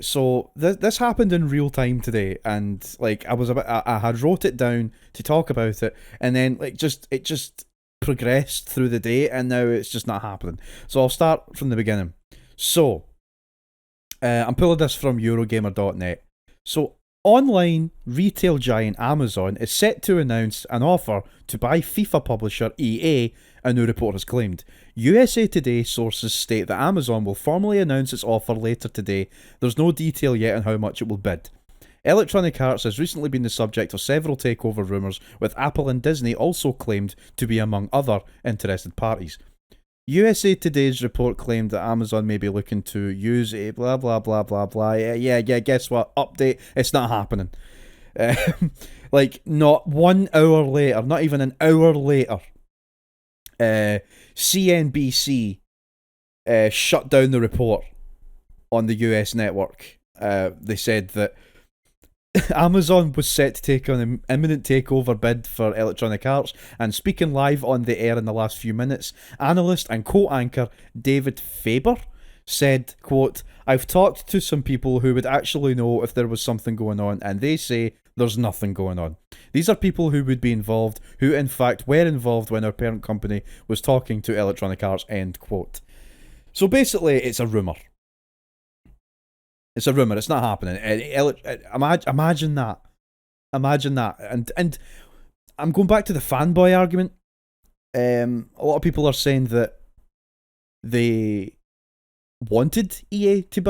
so this happened in real time today, and like I had wrote it down to talk about it, and then like it just progressed through the day, and now it's just not happening. So I'll start from the beginning. So I'm pulling this from Eurogamer.net. So online retail giant Amazon is set to announce an offer to buy FIFA publisher EA, a new report has claimed. USA Today sources state that Amazon will formally announce its offer later today. There's no detail yet on how much it will bid. Electronic Arts has recently been the subject of several takeover rumours, with Apple and Disney also claimed to be among other interested parties. USA Today's report claimed that Amazon may be looking to use a blah blah blah blah blah. Yeah, guess what? Update, it's not happening. Like, not 1 hour later, not even an hour later, CNBC shut down the report on the US network. They said that Amazon was set to take on an imminent takeover bid for Electronic Arts, and speaking live on the air in the last few minutes, analyst and co-anchor David Faber said, quote, "I've talked to some people who would actually know if there was something going on, and they say there's nothing going on. These are people who would be involved, who in fact were involved when our parent company was talking to Electronic Arts," end quote. So basically, it's a rumour. It's a rumour. It's not happening. Imagine that. Imagine that. And I'm going back to the fanboy argument. A lot of people are saying that they wanted EA to.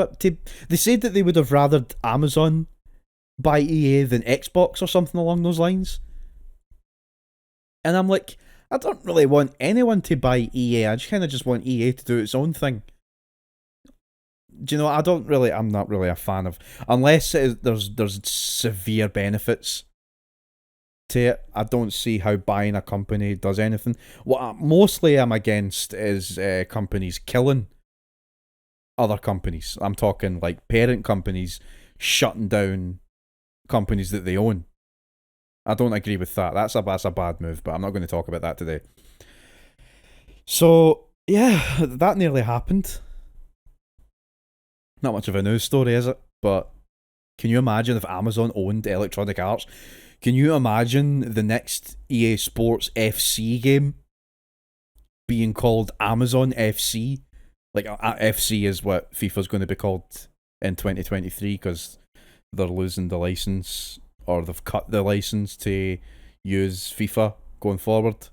They said that they would have rathered Amazon buy EA than Xbox or something along those lines. And I'm like, I don't really want anyone to buy EA. I just kind of just want EA to do its own thing. Do you know, I'm not really a fan of, unless there's severe benefits to it. I don't see how buying a company does anything. What mostly I'm against is companies killing other companies. I'm talking like parent companies shutting down companies that they own. I don't agree with that. That's a bad move, but I'm not going to talk about that today. So yeah, that nearly happened. Not much of a news story, is it? But can you imagine if Amazon owned Electronic Arts? Can you imagine the next EA Sports FC game being called Amazon FC? Like, FC is what FIFA's going to be called in 2023 because they're losing the license, or they've cut the license to use FIFA going forward.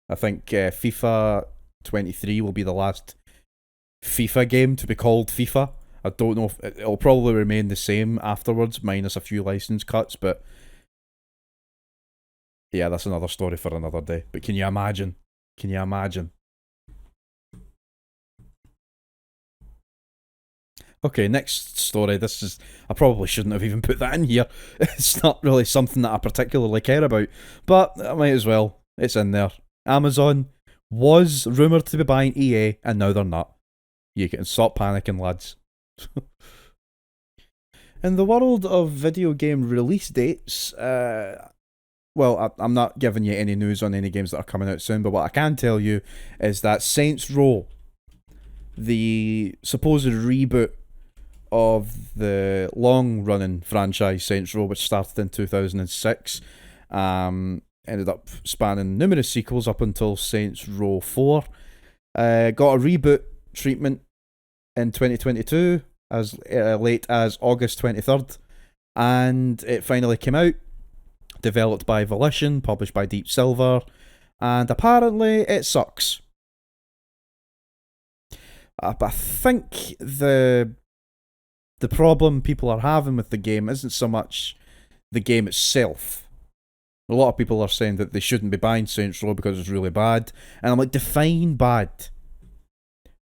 I think FIFA 23 will be the last FIFA game to be called FIFA. I don't know if it'll probably remain the same afterwards, minus a few license cuts, but yeah, that's another story for another day. But can you imagine? Can you imagine? Okay, next story. I probably shouldn't have even put that in here. It's not really something that I particularly care about, but I might as well. It's in there. Amazon was rumoured to be buying EA, and now they're not. You can stop panicking, lads. In the world of video game release dates, well, I'm not giving you any news on any games that are coming out soon, but what I can tell you is that Saints Row, the supposed reboot of the long-running franchise Saints Row, which started in 2006, ended up spanning numerous sequels up until Saints Row 4, got a reboot treatment in 2022, as late as August 23rd, and it finally came out, developed by Volition, published by Deep Silver, and apparently it sucks. But I think the problem people are having with the game isn't so much the game itself. A lot of people are saying that they shouldn't be buying Saints Row because it's really bad, and I'm like, define bad.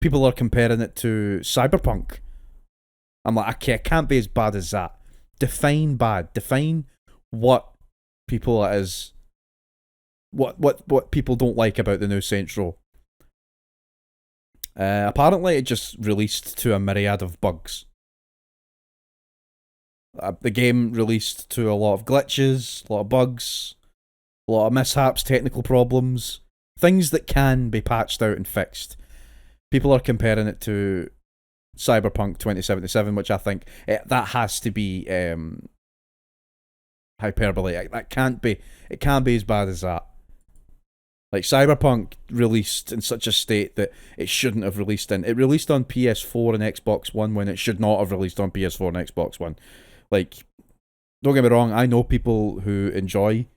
People are comparing it to Cyberpunk. I'm like, okay, it can't be as bad as that. define bad. Define what people is. What people don't like about the new Saints Row. Apparently, it just released to a myriad of bugs. The game released to a lot of glitches, a lot of bugs, a lot of mishaps, technical problems, things that can be patched out and fixed. People are comparing it to Cyberpunk 2077, which I think that has to be hyperbole. That can't be. It can't be as bad as that. Like, Cyberpunk released in such a state that it shouldn't have released in. It released on PS4 and Xbox One when it should not have released on PS4 and Xbox One. Like, don't get me wrong, I know people who enjoy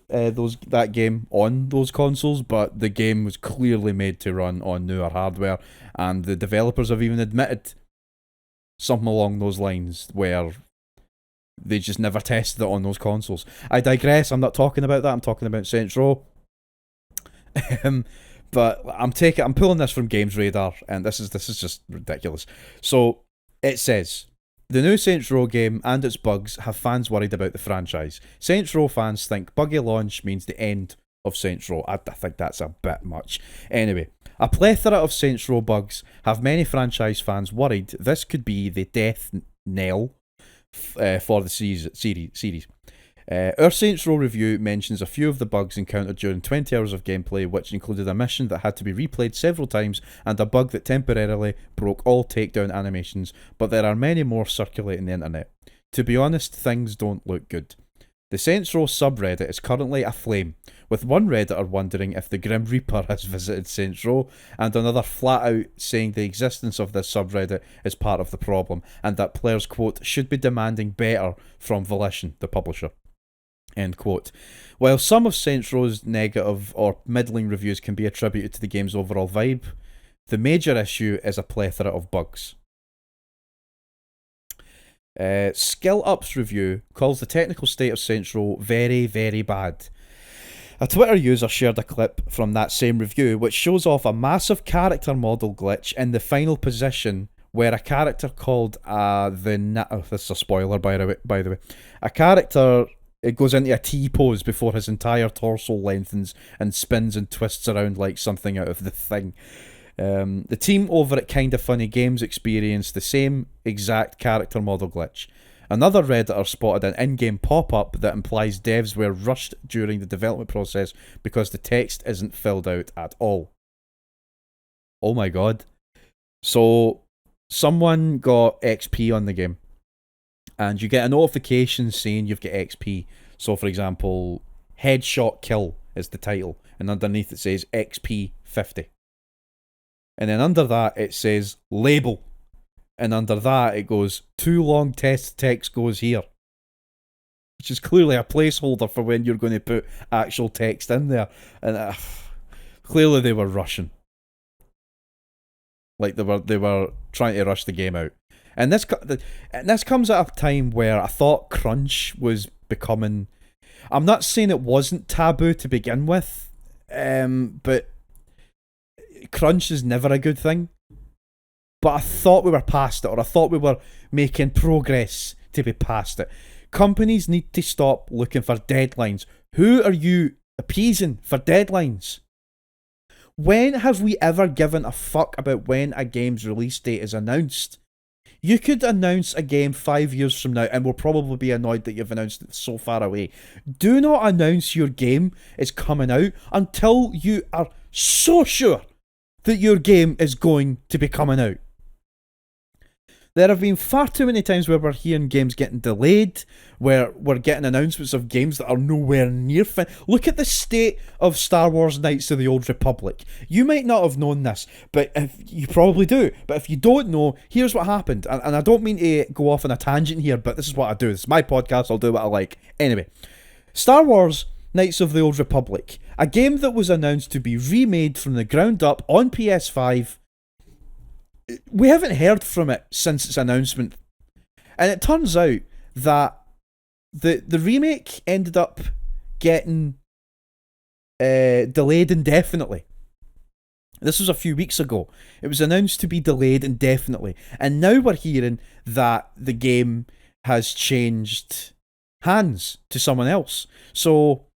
that game on those consoles, but the game was clearly made to run on newer hardware, and the developers have even admitted something along those lines where they just never tested it on those consoles. I digress, I'm not talking about that, I'm talking about Saints Row. But I'm pulling this from Games Radar, and this is just ridiculous. So it says, the new Saints Row game and its bugs have fans worried about the franchise. Saints Row fans think buggy launch means the end of Saints Row. I think that's a bit much. Anyway, a plethora of Saints Row bugs have many franchise fans worried this could be the death knell for the series. Our Saints Row review mentions a few of the bugs encountered during 20 hours of gameplay, which included a mission that had to be replayed several times and a bug that temporarily broke all takedown animations, but there are many more circulating the internet. To be honest, things don't look good. The Saints Row subreddit is currently aflame, with one redditor wondering if the Grim Reaper has visited Saints Row, and another flat out saying the existence of this subreddit is part of the problem, and that players, quote, should be demanding better from Volition, the publisher. End quote. While some of Saints Row's negative or middling reviews can be attributed to the game's overall vibe, the major issue is a plethora of bugs. Skill Up's review calls the technical state of Saints Row very, very bad. A Twitter user shared a clip from that same review which shows off a massive character model glitch in the final position where a character called this is a spoiler by the way. A character, it goes into a T pose before his entire torso lengthens and spins and twists around like something out of The Thing. The team over at Kinda Funny Games experienced the same exact character model glitch. Another Redditor spotted an in-game pop-up that implies devs were rushed during the development process because the text isn't filled out at all. Oh my god. So, someone got XP on the game, and you get a notification saying you've got XP. So, for example, Headshot Kill is the title, and underneath it says XP 50. And then under that it says Label, and under that it goes too long text goes here, which is clearly a placeholder for when you're going to put actual text in there. And clearly they were rushing. Like they were trying to rush the game out. And this comes at a time where I thought crunch was becoming... I'm not saying it wasn't taboo to begin with, but crunch is never a good thing. But I thought we were past it, or I thought we were making progress to be past it. Companies need to stop looking for deadlines. Who are you appeasing for deadlines? When have we ever given a fuck about when a game's release date is announced? You could announce a game 5 years from now and we'll probably be annoyed that you've announced it so far away. Do not announce your game is coming out until you are so sure that your game is going to be coming out. There have been far too many times where we're hearing games getting delayed, where we're getting announcements of games that are nowhere near Look at the state of Star Wars Knights of the Old Republic. You might not have known this, but you probably do. But if you don't know, here's what happened. And I don't mean to go off on a tangent here, but this is what I do. This is my podcast, I'll do what I like. Anyway, Star Wars Knights of the Old Republic, a game that was announced to be remade from the ground up on PS5. We haven't heard from it since its announcement. And it turns out that the remake ended up getting delayed indefinitely. This was a few weeks ago. It was announced to be delayed indefinitely. And now we're hearing that the game has changed hands to someone else. So,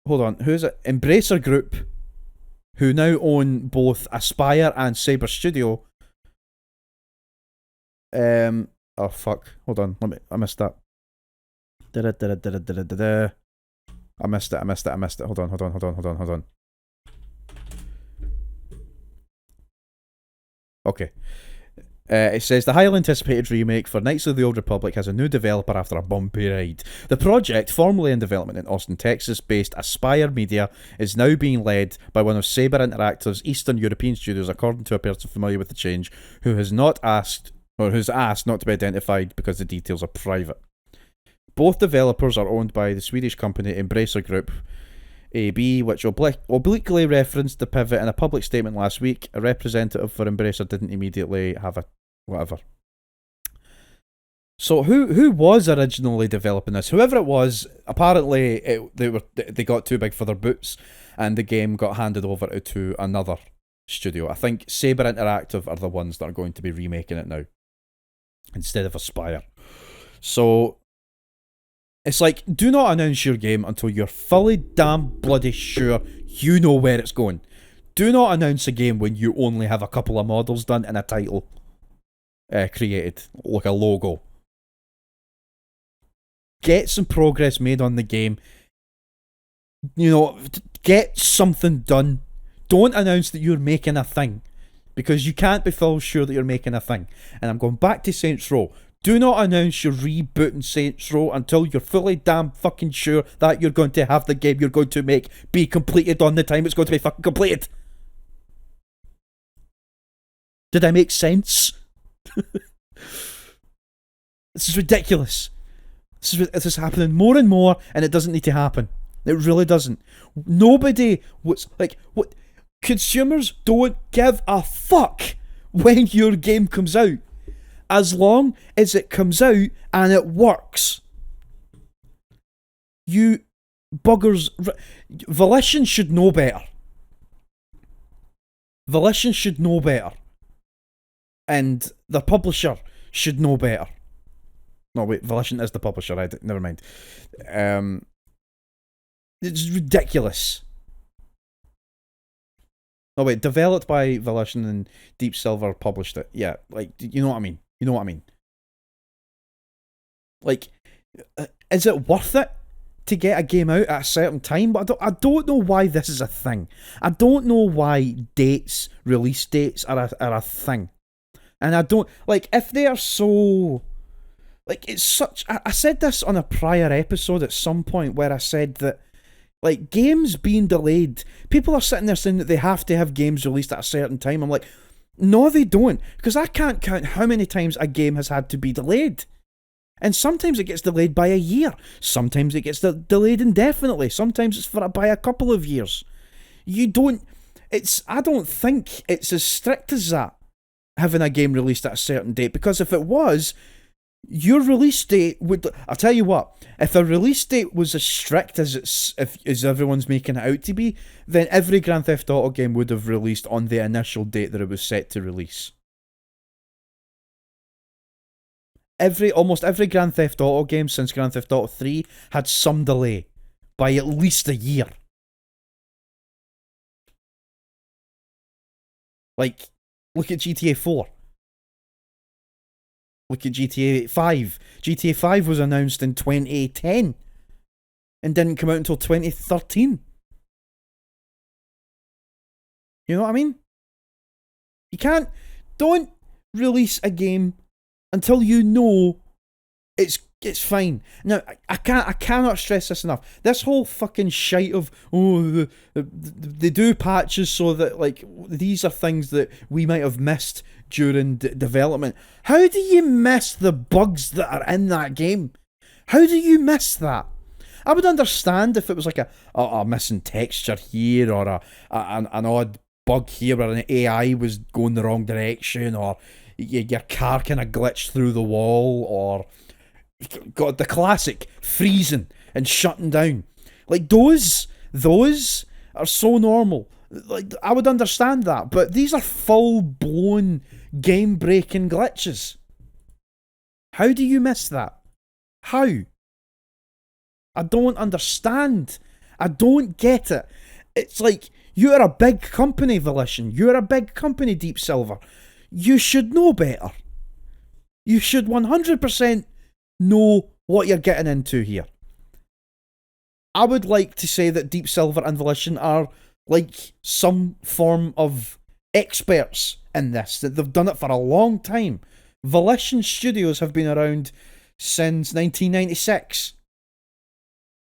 hold on, who is it? Embracer Group, who now own both Aspyr and Saber Studio. Oh fuck, hold on, I missed that. I missed it. Hold on. Okay. It says the highly anticipated remake for Knights of the Old Republic has a new developer after a bumpy ride. The project, formerly in development in Austin, Texas, based Aspyr Media, is now being led by one of Saber Interactive's Eastern European studios, according to a person familiar with the change, who's asked not to be identified because the details are private. Both developers are owned by the Swedish company Embracer Group AB, which obliquely referenced the pivot in a public statement last week. A representative for Embracer didn't immediately have a whatever. So who was originally developing this? Whoever it was, apparently they got too big for their boots, and the game got handed over to another studio. I think Saber Interactive are the ones that are going to be remaking it now, instead of Aspyr. So it's like, do not announce your game until you're fully damn bloody sure you know where it's going. Do not announce a game when you only have a couple of models done and a title created, like a logo. Get some progress made on the game. You know, get something done. Don't announce that you're making a thing, because you can't be full sure that you're making a thing. And I'm going back to Saints Row. Do not announce you're rebooting Saints Row until you're fully damn fucking sure that you're going to have the game you're going to make be completed on the time it's going to be fucking completed. Did I make sense? This is ridiculous. This is happening more and more, and it doesn't need to happen. It really doesn't. Nobody was like, what? Consumers don't give a fuck when your game comes out, as long as it comes out and it works. You buggers. Volition should know better. Volition should know better. And the publisher should know better. No, wait, Volition is the publisher, never mind. It's ridiculous. No, wait, developed by Volition and Deep Silver published it. Yeah, like, you know what I mean? You know what I mean? Like, is it worth it to get a game out at a certain time? But I don't know why this is a thing. I don't know why release dates are a thing. And I don't, like, if they are so, like, it's such, I said this on a prior episode at some point where I said that, like, games being delayed, people are sitting there saying that they have to have games released at a certain time. I'm like, no, they don't, because I can't count how many times a game has had to be delayed. And sometimes it gets delayed by a year. Sometimes it gets delayed indefinitely. Sometimes it's by a couple of years. I don't think it's as strict as that, having a game released at a certain date, because if it was, your release date would, I'll tell you what, if a release date was as strict as everyone's making it out to be, then every Grand Theft Auto game would have released on the initial date that it was set to release. Almost every Grand Theft Auto game since Grand Theft Auto 3 had some delay by at least a year. Like, look at GTA 4. Look at GTA 5. GTA 5 was announced in 2010 and didn't come out until 2013. You know what I mean? Don't release a game until you know it's fine. Now, I cannot stress this enough. This whole fucking shite of, they do patches so that, like, these are things that we might have missed during development. How do you miss the bugs that are in that game? How do you miss that? I would understand if it was like a missing texture here, or an odd bug here where an AI was going the wrong direction, or your car kind of glitched through the wall, or got the classic freezing and shutting down. Like, those are so normal. Like, I would understand that, but these are full-blown game-breaking glitches. How do you miss that? How? I don't understand. I don't get it. It's like, you're a big company, Volition. You're a big company, Deep Silver. You should know better. You should 100% know what you're getting into here. I would like to say that Deep Silver and Volition are like some form of experts in this, that they've done it for a long time. Volition Studios have been around since 1996.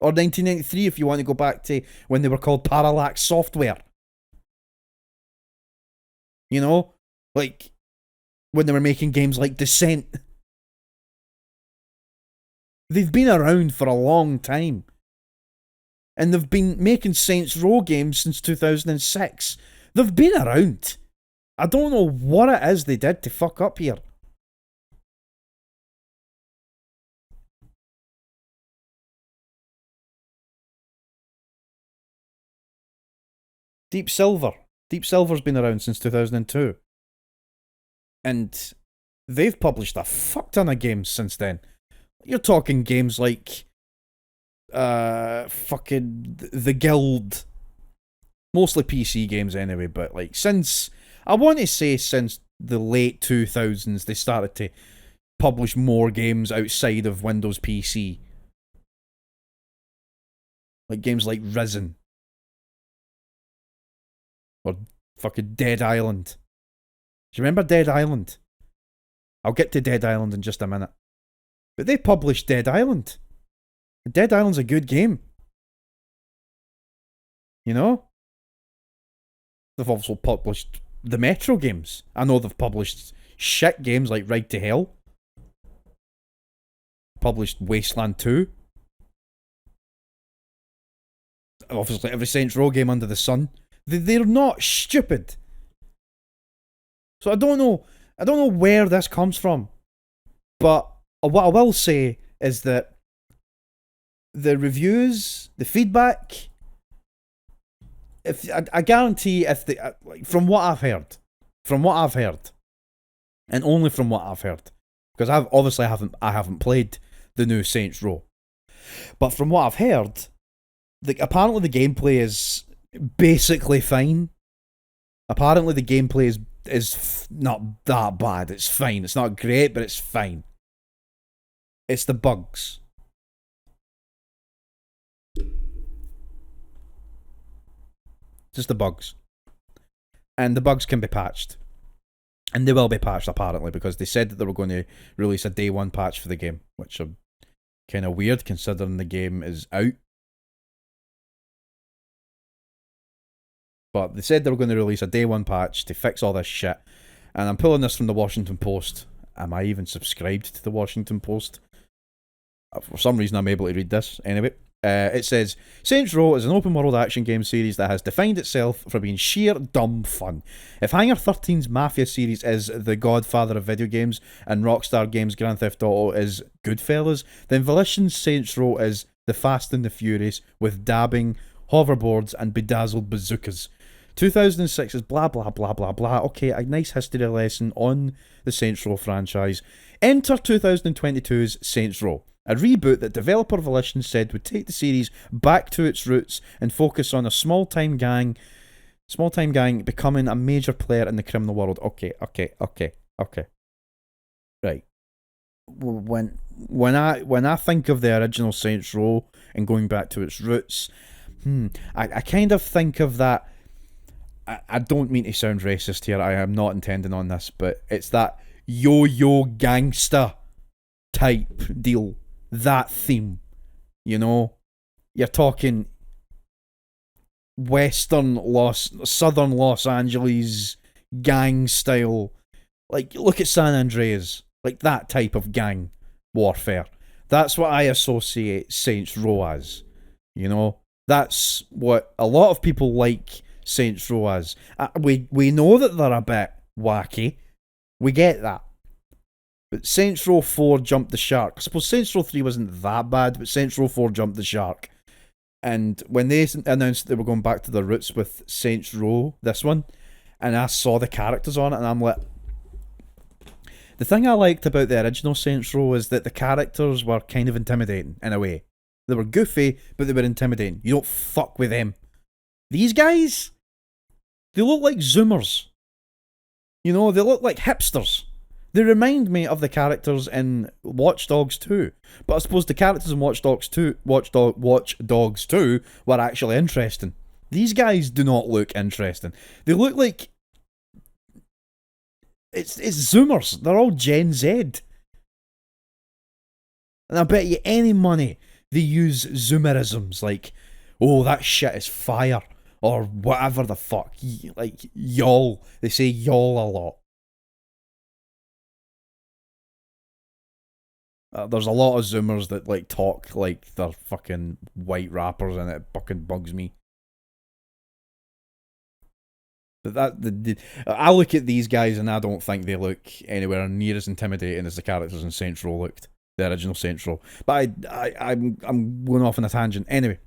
Or 1993 if you want to go back to when they were called Parallax Software. You know? Like, when they were making games like Descent. They've been around for a long time. And they've been making Saints Row games since 2006. They've been around. I don't know what it is they did to fuck up here. Deep Silver. Deep Silver's been around since 2002. And they've published a fuck ton of games since then. You're talking games like fucking The Guild. Mostly PC games anyway, but like since, I want to say since the late 2000s, they started to publish more games outside of Windows PC. Like games like Risen. Or fucking Dead Island. Do you remember Dead Island? I'll get to Dead Island in just a minute. But they published Dead Island. Dead Island's a good game. You know? They've also published the Metro games. I know they've published shit games like Ride to Hell. Published Wasteland 2. Obviously every Saints Row game under the sun. They're not stupid. So I don't know where this comes from. But what I will say is that the reviews, the feedback, if I guarantee, if the from what I've heard, and only from what I've heard, because I haven't played the new Saints Row, but from what I've heard, apparently the gameplay is basically fine. Apparently the gameplay is not that bad. It's fine. It's not great, but it's fine. It's the bugs. Just the bugs. And the bugs can be patched. And they will be patched, apparently, because they said that they were going to release a day one patch for the game, which are kind of weird considering the game is out. But they said they were going to release a day one patch to fix all this shit. And I'm pulling this from the Washington Post. Am I even subscribed to the Washington Post? For some reason, I'm able to read this. Anyway, it says, Saints Row is an open-world action game series that has defined itself for being sheer dumb fun. If Hangar 13's Mafia series is the godfather of video games and Rockstar Games' Grand Theft Auto is Goodfellas, then Volition's Saints Row is the Fast and the Furious with dabbing, hoverboards and bedazzled bazookas. 2006 is blah blah blah blah blah. Okay, a nice history lesson on the Saints Row franchise. Enter 2022's Saints Row, a reboot that developer Volition said would take the series back to its roots and focus on a small-time gang becoming a major player in the criminal world. Okay. Right. When I think of the original Saints Row and going back to its roots, I kind of think of that. I don't mean to sound racist here. I am not intending on this, but it's that yo-yo gangsta type deal. That theme, you know, you're talking southern Los Angeles gang style, like look at San Andreas, like that type of gang warfare. That's what I associate Saints Row as, you know. That's what a lot of people like Saints Row as. We know that they're a bit wacky, we get that. But Saints Row 4 jumped the shark. I suppose Saints Row 3 wasn't that bad, but Saints Row 4 jumped the shark. And when they announced they were going back to their roots with Saints Row, this one, and I saw the characters on it, and I'm like, The thing I liked about the original Saints Row is that the characters were kind of intimidating in a way. They were goofy, but they were intimidating. You don't fuck with them. These guys, they look like Zoomers. You know, they look like hipsters. They remind me of the characters in Watch Dogs 2. But I suppose the characters in Watch Dogs 2 were actually interesting. These guys do not look interesting. They look like it's Zoomers. They're all Gen Z. And I bet you any money they use Zoomerisms like, oh, that shit is fire. Or whatever the fuck. Like, y'all. They say y'all a lot. There's a lot of Zoomers that like talk like they're fucking white rappers, and it fucking bugs me. But I look at these guys and I don't think they look anywhere near as intimidating as the characters in Saints Row looked, the original Saints Row. But I'm going off on a tangent anyway.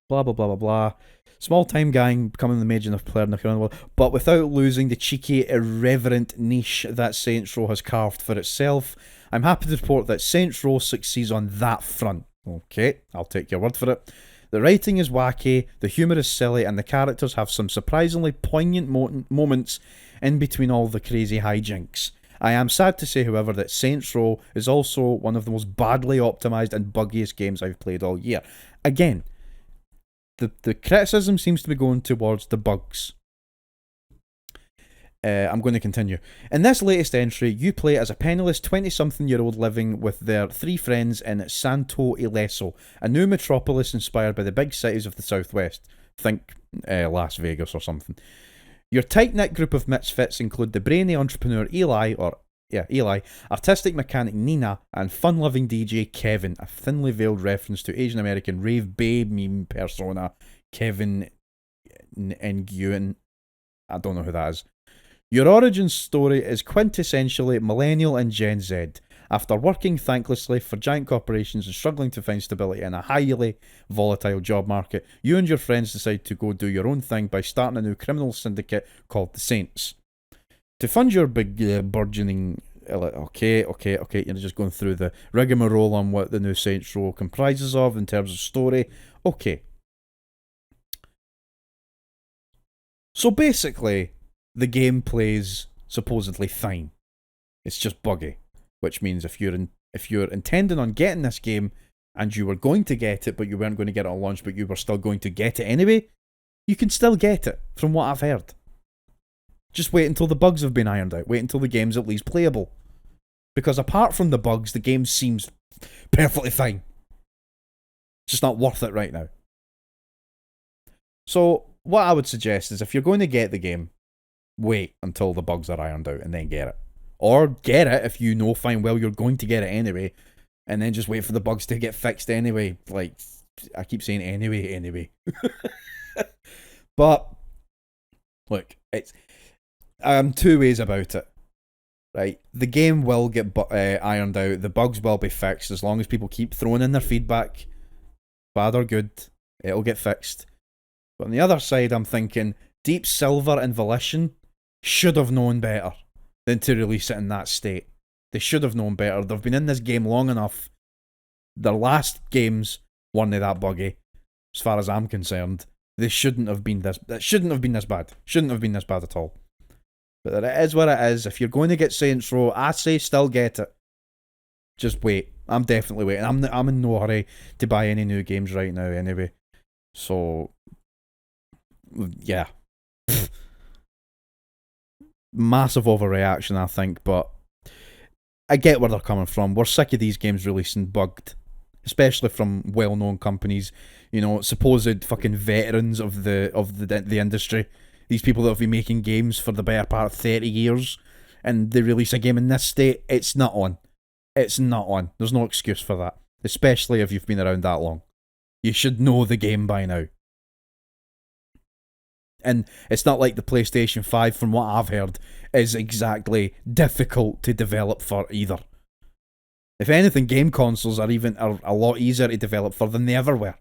Blah blah blah blah blah. Small time gang becoming the major enough player in the current world, but without losing the cheeky, irreverent niche that Saints Row has carved for itself. I'm happy to report that Saints Row succeeds on that front. Okay, I'll take your word for it. The writing is wacky, the humour is silly, and the characters have some surprisingly poignant moments in between all the crazy hijinks. I am sad to say, however, that Saints Row is also one of the most badly optimised and buggiest games I've played all year. Again, the criticism seems to be going towards the bugs. I'm going to continue. In this latest entry, you play as a penniless 20-something-year-old living with their 3 friends in Santo Ileso, a new metropolis inspired by the big cities of the southwest. Think Las Vegas or something. Your tight-knit group of misfits include the brainy entrepreneur Eli, artistic mechanic Nina, and fun-loving DJ Kevin, a thinly veiled reference to Asian American rave babe meme persona Kevin Nguyen. I don't know who that is. Your origin story is quintessentially millennial and Gen Z. After working thanklessly for giant corporations and struggling to find stability in a highly volatile job market, you and your friends decide to go do your own thing by starting a new criminal syndicate called the Saints. To fund your big burgeoning... Okay, you're just going through the rigmarole on what the new Saints Row comprises of in terms of story. Okay. So basically, the game plays supposedly fine. It's just buggy. Which means if you're intending on getting this game and you were going to get it but you weren't going to get it on launch but you were still going to get it anyway, you can still get it, from what I've heard. Just wait until the bugs have been ironed out. Wait until the game's at least playable. Because apart from the bugs, the game seems perfectly fine. Just not worth it right now. So, what I would suggest is if you're going to get the game, wait until the bugs are ironed out and then get it. Or get it if you know fine well you're going to get it anyway, and then just wait for the bugs to get fixed anyway. Like, I keep saying anyway. But, look, I'm 2 ways about it. Right, the game will get ironed out, the bugs will be fixed, as long as people keep throwing in their feedback, bad or good, it'll get fixed. But on the other side, I'm thinking, Deep Silver and Volition should have known better than to release it in that state. They should have known better. They've been in this game long enough. Their last games weren't that buggy, as far as I'm concerned. They shouldn't have been this. That shouldn't have been this bad. Shouldn't have been this bad at all. But it is what it is. If you're going to get Saints Row, I say still get it. Just wait. I'm definitely waiting. I'm in no hurry to buy any new games right now anyway. So, yeah. Massive overreaction, I think, but I get where they're coming from. We're sick of these games releasing bugged, especially from well-known companies. You know, supposed fucking veterans of the industry. These people that have been making games for the better part of 30 years, and they release a game in this state, it's not on. It's not on. There's no excuse for that. Especially if you've been around that long. You should know the game by now. And it's not like the PlayStation 5, from what I've heard, is exactly difficult to develop for either. If anything, game consoles are a lot easier to develop for than they ever were.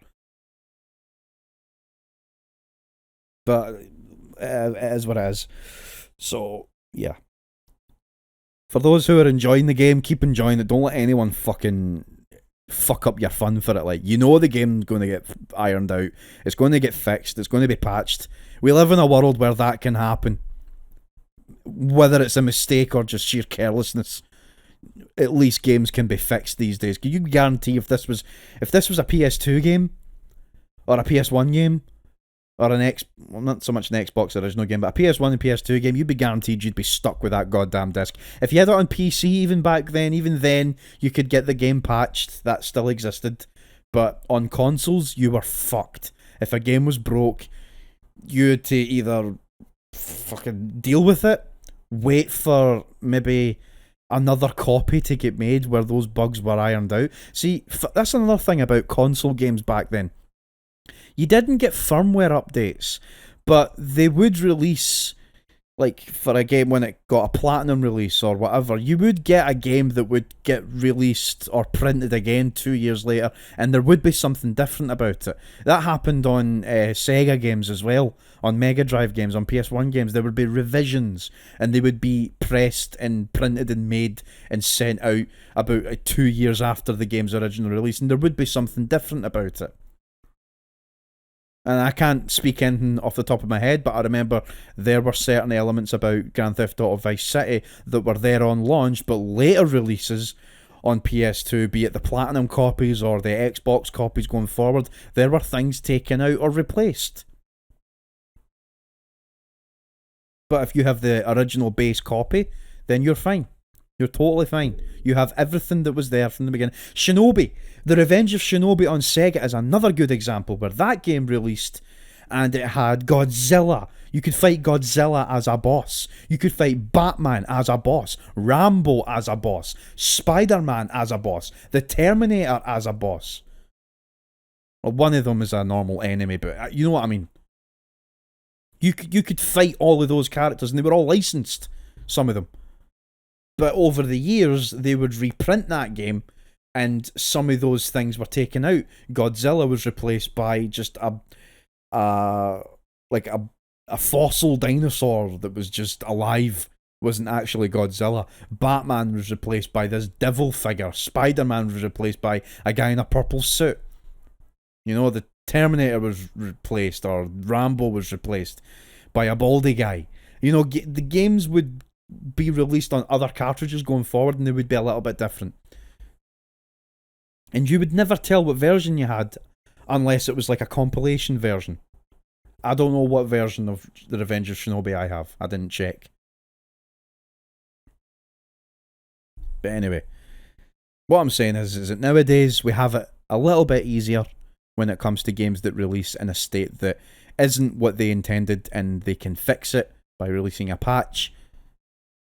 But it is what it is. So, yeah. For those who are enjoying the game, keep enjoying it. Don't let anyone fucking fuck up your fun for it. Like, you know the game's going to get ironed out. It's going to get fixed. It's going to be patched. We live in a world where that can happen. Whether it's a mistake or just sheer carelessness, at least games can be fixed these days. Can you guarantee if this was a PS2 game or a PS1 game or well, not so much an Xbox original game, but a PS1 and PS2 game, you'd be guaranteed you'd be stuck with that goddamn disc. If you had it on PC even then, you could get the game patched. That still existed. But on consoles, you were fucked. If a game was broke, you had to either fucking deal with it, wait for maybe another copy to get made where those bugs were ironed out. See, that's another thing about console games back then. You didn't get firmware updates, but they would release, like, for a game when it got a platinum release or whatever, you would get a game that would get released or printed again 2 years later, and there would be something different about it. That happened on Sega games as well, on Mega Drive games, on PS1 games. There would be revisions, and they would be pressed and printed and made and sent out about 2 years after the game's original release, and there would be something different about it. And I can't speak anything off the top of my head, but I remember there were certain elements about Grand Theft Auto Vice City that were there on launch, but later releases on PS2, be it the Platinum copies or the Xbox copies going forward, there were things taken out or replaced. But if you have the original base copy, then you're fine. You're totally fine. You have everything that was there from the beginning. Shinobi. The Revenge of Shinobi on Sega is another good example where that game released and it had Godzilla. You could fight Godzilla as a boss. You could fight Batman as a boss. Rambo as a boss. Spider-Man as a boss. The Terminator as a boss. Well, one of them is a normal enemy, but you know what I mean. You could fight all of those characters and they were all licensed, some of them. But over the years, they would reprint that game, and some of those things were taken out. Godzilla was replaced by just a fossil dinosaur that was just alive. Wasn't actually Godzilla. Batman was replaced by this devil figure. Spider-Man was replaced by a guy in a purple suit. You know, the Terminator was replaced, or Rambo was replaced by a baldy guy. You know, the games would be released on other cartridges going forward, and they would be a little bit different. And you would never tell what version you had unless it was like a compilation version. I don't know what version of The Revenge of Shinobi I have. I didn't check. But anyway, what I'm saying is that nowadays we have it a little bit easier when it comes to games that release in a state that isn't what they intended, and they can fix it by releasing a patch.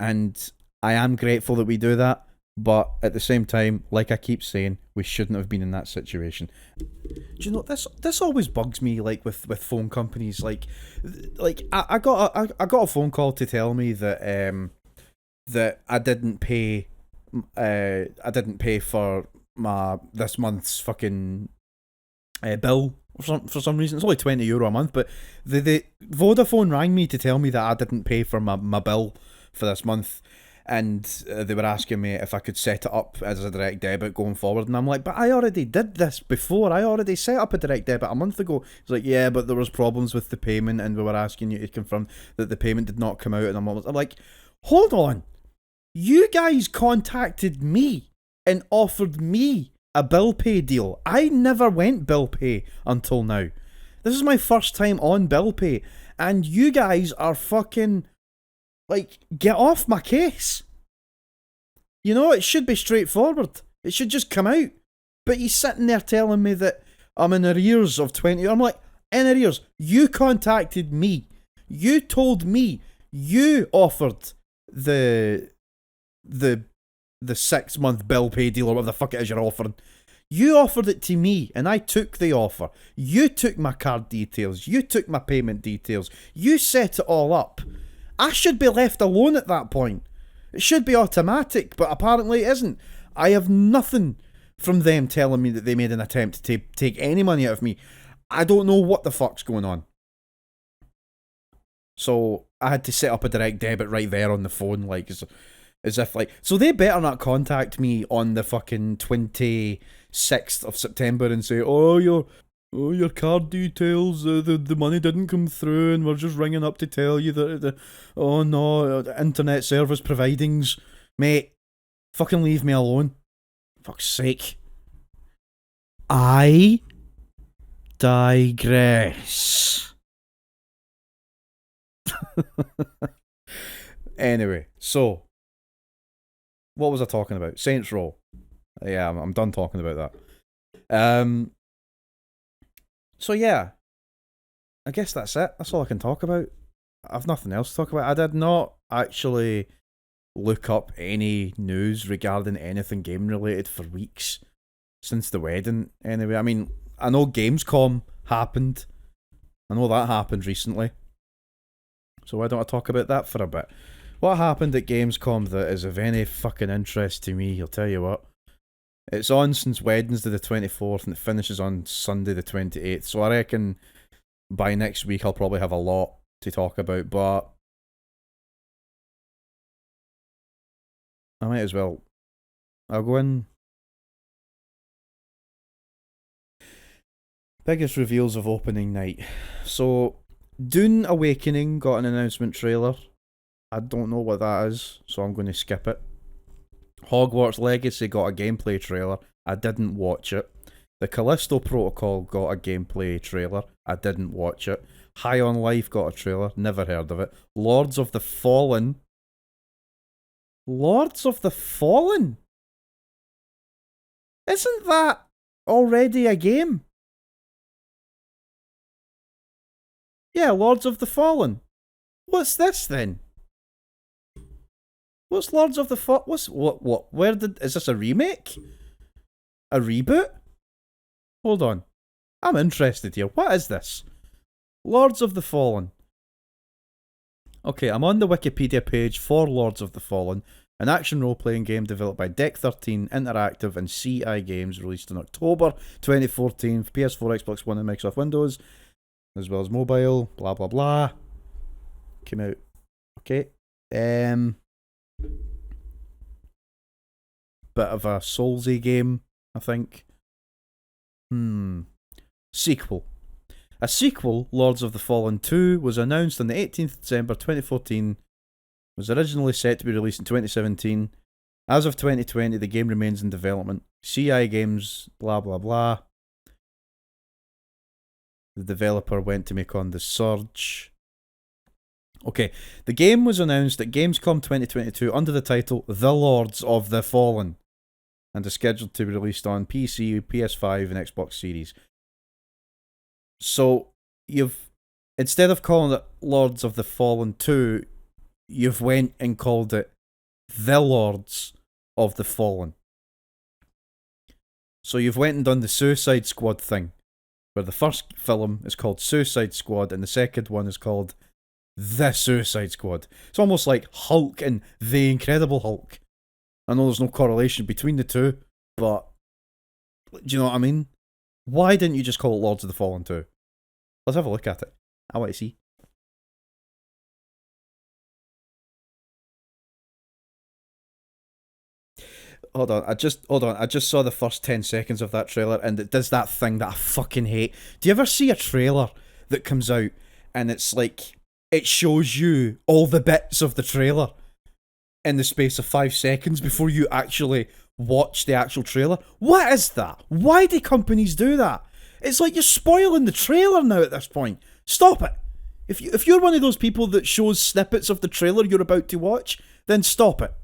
And I am grateful that we do that, but at the same time, like I keep saying, we shouldn't have been in that situation. Do you know, this always bugs me, like with phone companies. Like I got a phone call to tell me that that I didn't pay for my this month's fucking bill for some reason. It's only €20 a month, but the Vodafone rang me to tell me that I didn't pay for my bill for this month, and they were asking me if I could set it up as a direct debit going forward, and I'm like, but I already did this before. I already set up a direct debit a month ago. It's like, yeah, but there was problems with the payment, and we were asking you to confirm that the payment did not come out, and I'm like, hold on, you guys contacted me and offered me a bill pay deal. I never went bill pay until now. This is my first time on bill pay, and you guys are fucking, like, get off my case. You know, it should be straightforward. It should just come out. But he's sitting there telling me that I'm in arrears of 20. I'm like, in arrears? You contacted me. You told me. You offered the 6 month bill pay deal, or whatever the fuck it is you're offering. You offered it to me, and I took the offer. You took my card details. You took my payment details. You set it all up. I should be left alone at that point. It should be automatic, but apparently it isn't. I have nothing from them telling me that they made an attempt to take any money out of me. I don't know what the fuck's going on. So I had to set up a direct debit right there on the phone. Like, As if like, so they better not contact me on the fucking 26th of September and say, oh, your card details, the money didn't come through, and we're just ringing up to tell you that oh no, internet service providings, mate, fucking leave me alone, fuck's sake. I digress. Anyway, so what was I talking about? Saints Row. Yeah, I'm done talking about that. So yeah, I guess that's it. That's all I can talk about. I've nothing else to talk about. I did not actually look up any news regarding anything game related for weeks since the wedding. Anyway, I mean, I know Gamescom happened. I know that happened recently. So why don't I talk about that for a bit? What happened at Gamescom that is of any fucking interest to me, I'll tell you what. It's on since Wednesday the 24th and it finishes on Sunday the 28th. So I reckon by next week I'll probably have a lot to talk about, but I might as well. I'll go in. Biggest reveals of opening night. So Dune Awakening got an announcement trailer. I don't know what that is, so I'm going to skip it. Hogwarts Legacy got a gameplay trailer. I didn't watch it. The Callisto Protocol got a gameplay trailer. I didn't watch it. High on Life got a trailer. Never heard of it. Lords of the Fallen. Lords of the Fallen? Isn't that already a game? Yeah, Lords of the Fallen. What's this then? What's Lords of the Fallen? Is this a remake? A reboot? Hold on. I'm interested here. What is this? Lords of the Fallen. Okay, I'm on the Wikipedia page for Lords of the Fallen, an action role-playing game developed by Deck 13 Interactive and CI Games, released in October 2014 for PS4, Xbox One and Microsoft Windows, as well as mobile, blah blah blah. Came out. Okay. Bit of a Soulsy game, I think. Sequel. A sequel, Lords of the Fallen 2, was announced on the 18th December 2014, was originally set to be released in 2017. As of 2020, the game remains in development. CI Games, blah blah blah. The developer went to make on The Surge. Okay, the game was announced at Gamescom 2022 under the title The Lords of the Fallen, and is scheduled to be released on PC, PS5 and Xbox Series. So, instead of calling it Lords of the Fallen 2, you've went and called it The Lords of the Fallen. So you've went and done the Suicide Squad thing, where the first film is called Suicide Squad and the second one is called The Suicide Squad. It's almost like Hulk and The Incredible Hulk. I know there's no correlation between the two, but do you know what I mean? Why didn't you just call it Lords of the Fallen 2? Let's have a look at it. I want to see. Hold on, I just saw the first 10 seconds of that trailer and it does that thing that I fucking hate. Do you ever see a trailer that comes out and it's like, it shows you all the bits of the trailer in the space of 5 seconds before you actually watch the actual trailer? What is that? Why do companies do that? It's like you're spoiling the trailer now at this point. Stop it. If you're one of those people that shows snippets of the trailer you're about to watch, then stop it.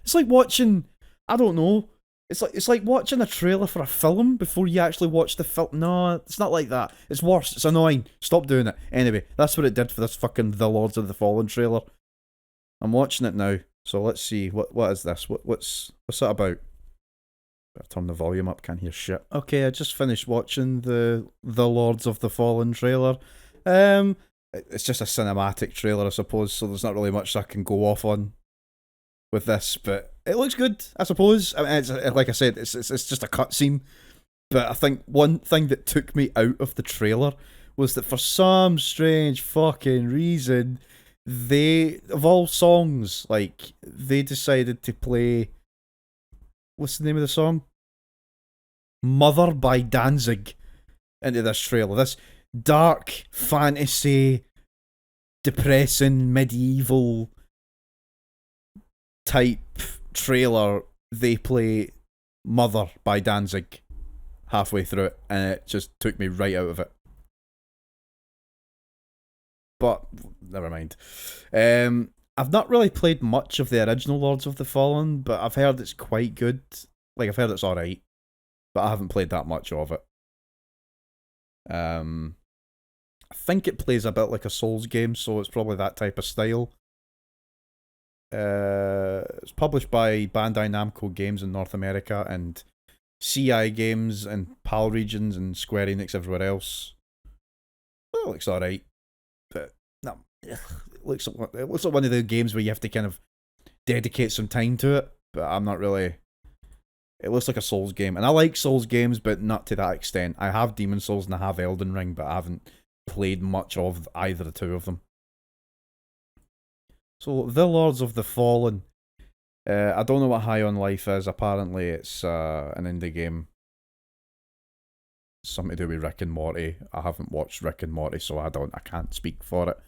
It's like watching, I don't know, it's like watching a trailer for a film before you actually watch the film. No, it's not like that. It's worse. It's annoying. Stop doing it. Anyway, that's what it did for this fucking The Lords of the Fallen trailer. I'm watching it now. So let's see. What is this? What's that about? Better turn the volume up, can't hear shit. Okay, I just finished watching the Lords of the Fallen trailer. It's just a cinematic trailer, I suppose, so there's not really much I can go off on with this, but it looks good, I suppose. I mean, it's, like I said, it's just a cutscene. But I think one thing that took me out of the trailer was that for some strange fucking reason, they, of all songs, like, they decided to play, what's the name of the song? Mother by Danzig into this trailer. This dark fantasy, depressing, medieval type trailer. They play Mother by Danzig halfway through it, and it just took me right out of it. But never mind. I've not really played much of the original Lords of the Fallen, but I've heard it's quite good. Like, I've heard it's alright, but I haven't played that much of it. I think it plays a bit like a Souls game, so it's probably that type of style. It's published by Bandai Namco Games in North America and CI Games and PAL Regions and Square Enix everywhere else. Well, it looks alright, but no, it looks like one of the games where you have to kind of dedicate some time to it. But I'm not really. It looks like a Souls game, and I like Souls games, but not to that extent. I have Demon Souls and I have Elden Ring, but I haven't played much of either the two of them. So, The Lords of the Fallen. I don't know what High on Life is. Apparently, it's an indie game. Something to do with Rick and Morty. I haven't watched Rick and Morty, so I can't speak for it.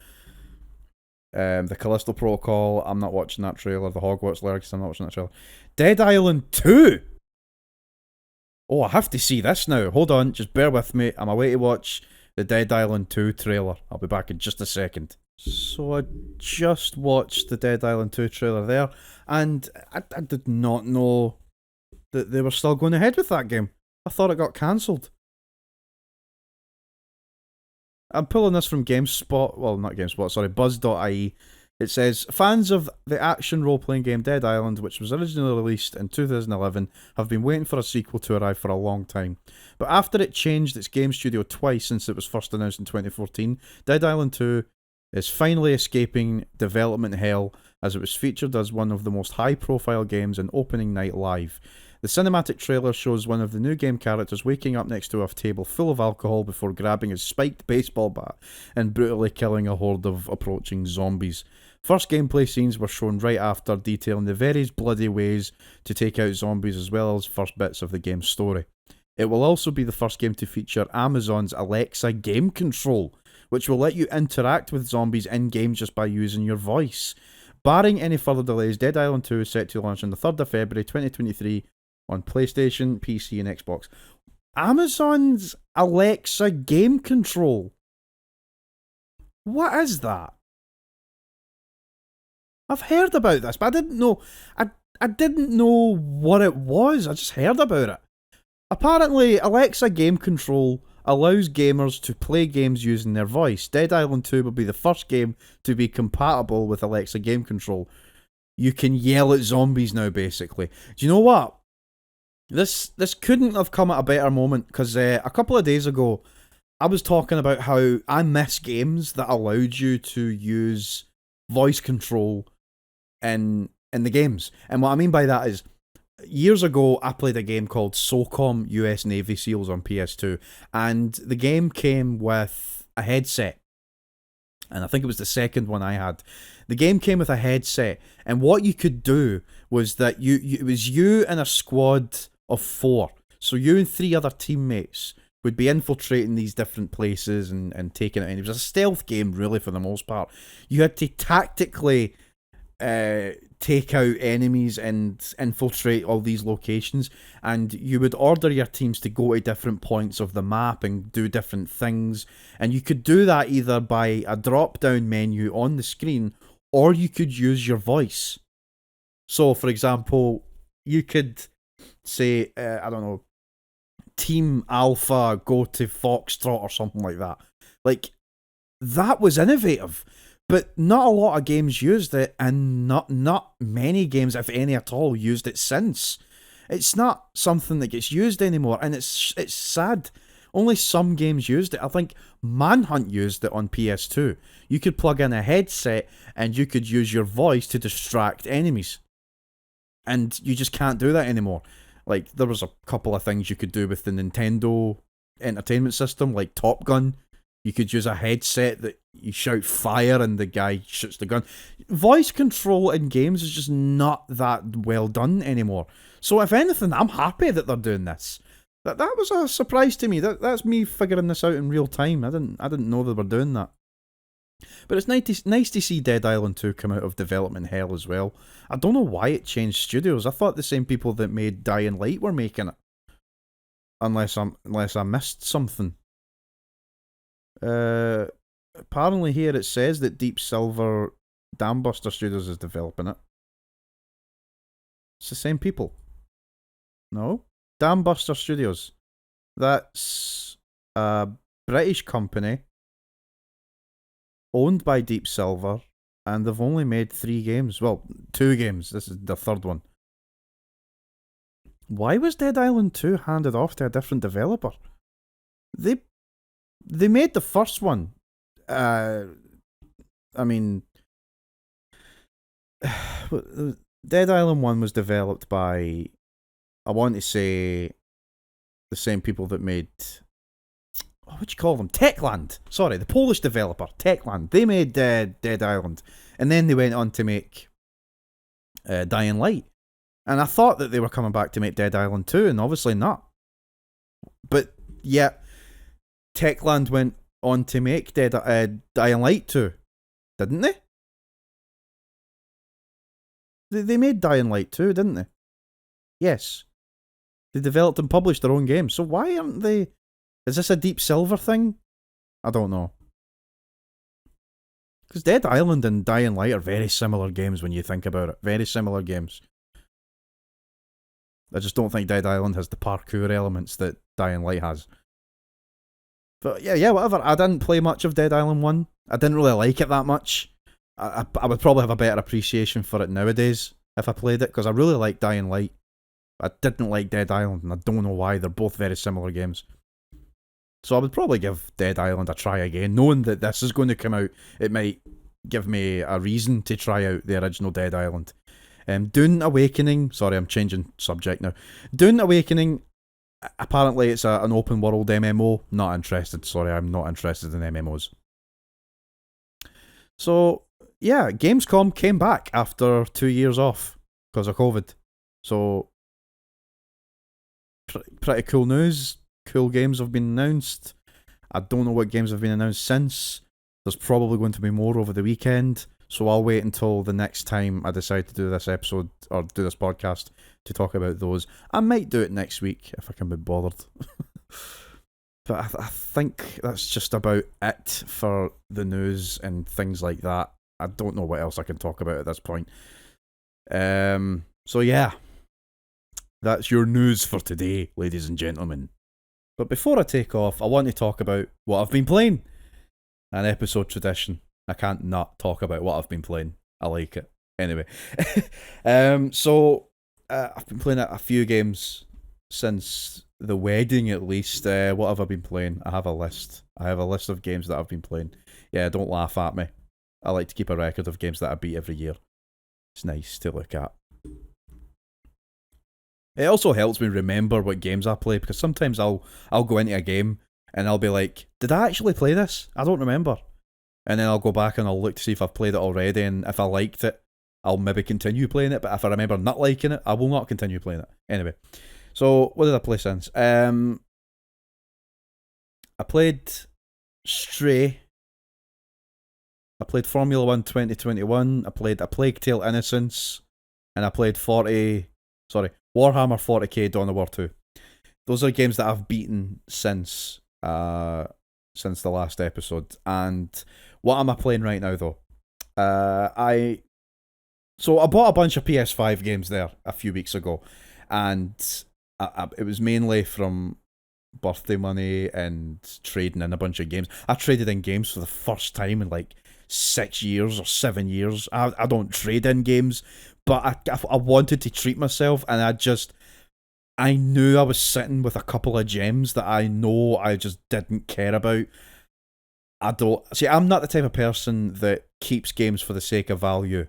The Callisto Protocol, I'm not watching that trailer. The Hogwarts Legacy, I'm not watching that trailer. Dead Island 2! Oh, I have to see this now. Hold on, just bear with me. I'm away to watch the Dead Island 2 trailer. I'll be back in just a second. So I just watched the Dead Island 2 trailer there, and I did not know that they were still going ahead with that game. I thought it got cancelled. I'm pulling this from GameSpot. Well, not GameSpot, sorry, Buzz.ie. It says, fans of the action role-playing game Dead Island, which was originally released in 2011, have been waiting for a sequel to arrive for a long time. But after it changed its game studio twice since it was first announced in 2014, Dead Island 2 is finally escaping development hell as it was featured as one of the most high-profile games in opening night live. The cinematic trailer shows one of the new game characters waking up next to a table full of alcohol before grabbing his spiked baseball bat and brutally killing a horde of approaching zombies. First gameplay scenes were shown right after, detailing the various bloody ways to take out zombies as well as first bits of the game's story. It will also be the first game to feature Amazon's Alexa game control, which will let you interact with zombies in-game just by using your voice. Barring any further delays, Dead Island 2 is set to launch on the 3rd of February 2023 on PlayStation, PC and Xbox. Amazon's Alexa game control? What is that? I've heard about this, but I didn't know. I didn't know what it was. I just heard about it. Apparently, Alexa game control allows gamers to play games using their voice. Dead Island 2 will be the first game to be compatible with Alexa game control. You can yell at zombies now, basically. Do you know what? This couldn't have come at a better moment, because a couple of days ago, I was talking about how I miss games that allowed you to use voice control in the games. And what I mean by that is, years ago, I played a game called SOCOM US Navy SEALs on PS2, and the game came with a headset. And I think it was the second one I had. The game came with a headset, and what you could do was that it was you and a squad of 4. So you and 3 other teammates would be infiltrating these different places and taking it in. It was a stealth game, really, for the most part. You had to tactically take out enemies and infiltrate all these locations, and you would order your teams to go to different points of the map and do different things, and you could do that either by a drop down menu on the screen, or you could use your voice. So for example, you could say, I don't know, Team Alpha go to Foxtrot or something like that. Like, that was innovative. But not a lot of games used it, and not many games, if any at all, used it since. It's not something that gets used anymore, and it's sad. Only some games used it. I think Manhunt used it on PS2. You could plug in a headset, and you could use your voice to distract enemies. And you just can't do that anymore. Like, there was a couple of things you could do with the Nintendo Entertainment System, like Top Gun. You could use a headset that you shout fire and the guy shoots the gun. Voice control in games is just not that well done anymore. So if anything, I'm happy that they're doing this. That was a surprise to me. That's me figuring this out in real time. I didn't know they were doing that. But it's nice to see Dead Island 2 come out of development hell as well. I don't know why it changed studios. I thought the same people that made Dying Light were making it. Unless I missed something. Apparently here it says that Deep Silver Dambuster Studios is developing it. It's the same people. No? Dambuster Studios. That's a British company owned by Deep Silver, and they've only made 3 games. Well, 2 games. This is the third one. Why was Dead Island 2 handed off to a different developer? They made the first one. I mean, Dead Island 1 was developed by, I want to say, the same people that made, what do you call them? Techland. Sorry, the Polish developer, Techland. They made Dead Island. And then they went on to make Dying Light. And I thought that they were coming back to make Dead Island 2, and obviously not. But, yeah, Techland went on to make Dying Light 2, didn't they? They made Dying Light 2, didn't they? Yes. They developed and published their own games. So why aren't they... Is this a Deep Silver thing? I don't know. Because Dead Island and Dying Light are very similar games when you think about it. Very similar games. I just don't think Dead Island has the parkour elements that Dying Light has. But yeah, whatever. I didn't play much of Dead Island 1. I didn't really like it that much. I would probably have a better appreciation for it nowadays if I played it, because I really like Dying Light. I didn't like Dead Island, and I don't know why. They're both very similar games. So I would probably give Dead Island a try again. Knowing that this is going to come out, it might give me a reason to try out the original Dead Island. Dune Awakening, sorry, I'm changing subject now. Dune Awakening, apparently it's an open world MMO. Not interested, sorry, I'm not interested in MMOs. So, yeah, Gamescom came back after 2 years off because of COVID. So, pretty cool news. Cool games have been announced. I don't know what games have been announced since. There's probably going to be more over the weekend. So I'll wait until the next time I decide to do this episode or do this podcast to talk about those. I might do it next week if I can be bothered. But I think that's just about it for the news and things like that. I don't know what else I can talk about at this point. So yeah, that's your news for today, ladies and gentlemen. But before I take off, I want to talk about what I've been playing. An episode tradition. I can't not talk about what I've been playing. I like it. Anyway. So, I've been playing a few games since the wedding, at least. What have I been playing? I have a list. I have a list of games that I've been playing. Yeah, don't laugh at me. I like to keep a record of games that I beat every year. It's nice to look at. It also helps me remember what games I play, because sometimes I'll go into a game and I'll be like, did I actually play this? I don't remember. And then I'll go back and I'll look to see if I've played it already, and if I liked it, I'll maybe continue playing it, but if I remember not liking it, I will not continue playing it. Anyway, so what did I play since? I played Stray. I played Formula 1 2021. I played A Plague Tale Innocence. And I played Warhammer 40k Dawn of War 2. Those are games that I've beaten since the last episode. And what am I playing right now, though? I bought a bunch of PS5 games there a few weeks ago, and it was mainly from birthday money and trading in a bunch of games. I traded in games for the first time in like 6 years or 7 years. I don't trade in games, but I wanted to treat myself, and I knew I was sitting with a couple of gems that I know I just didn't care about. I'm not the type of person that keeps games for the sake of value.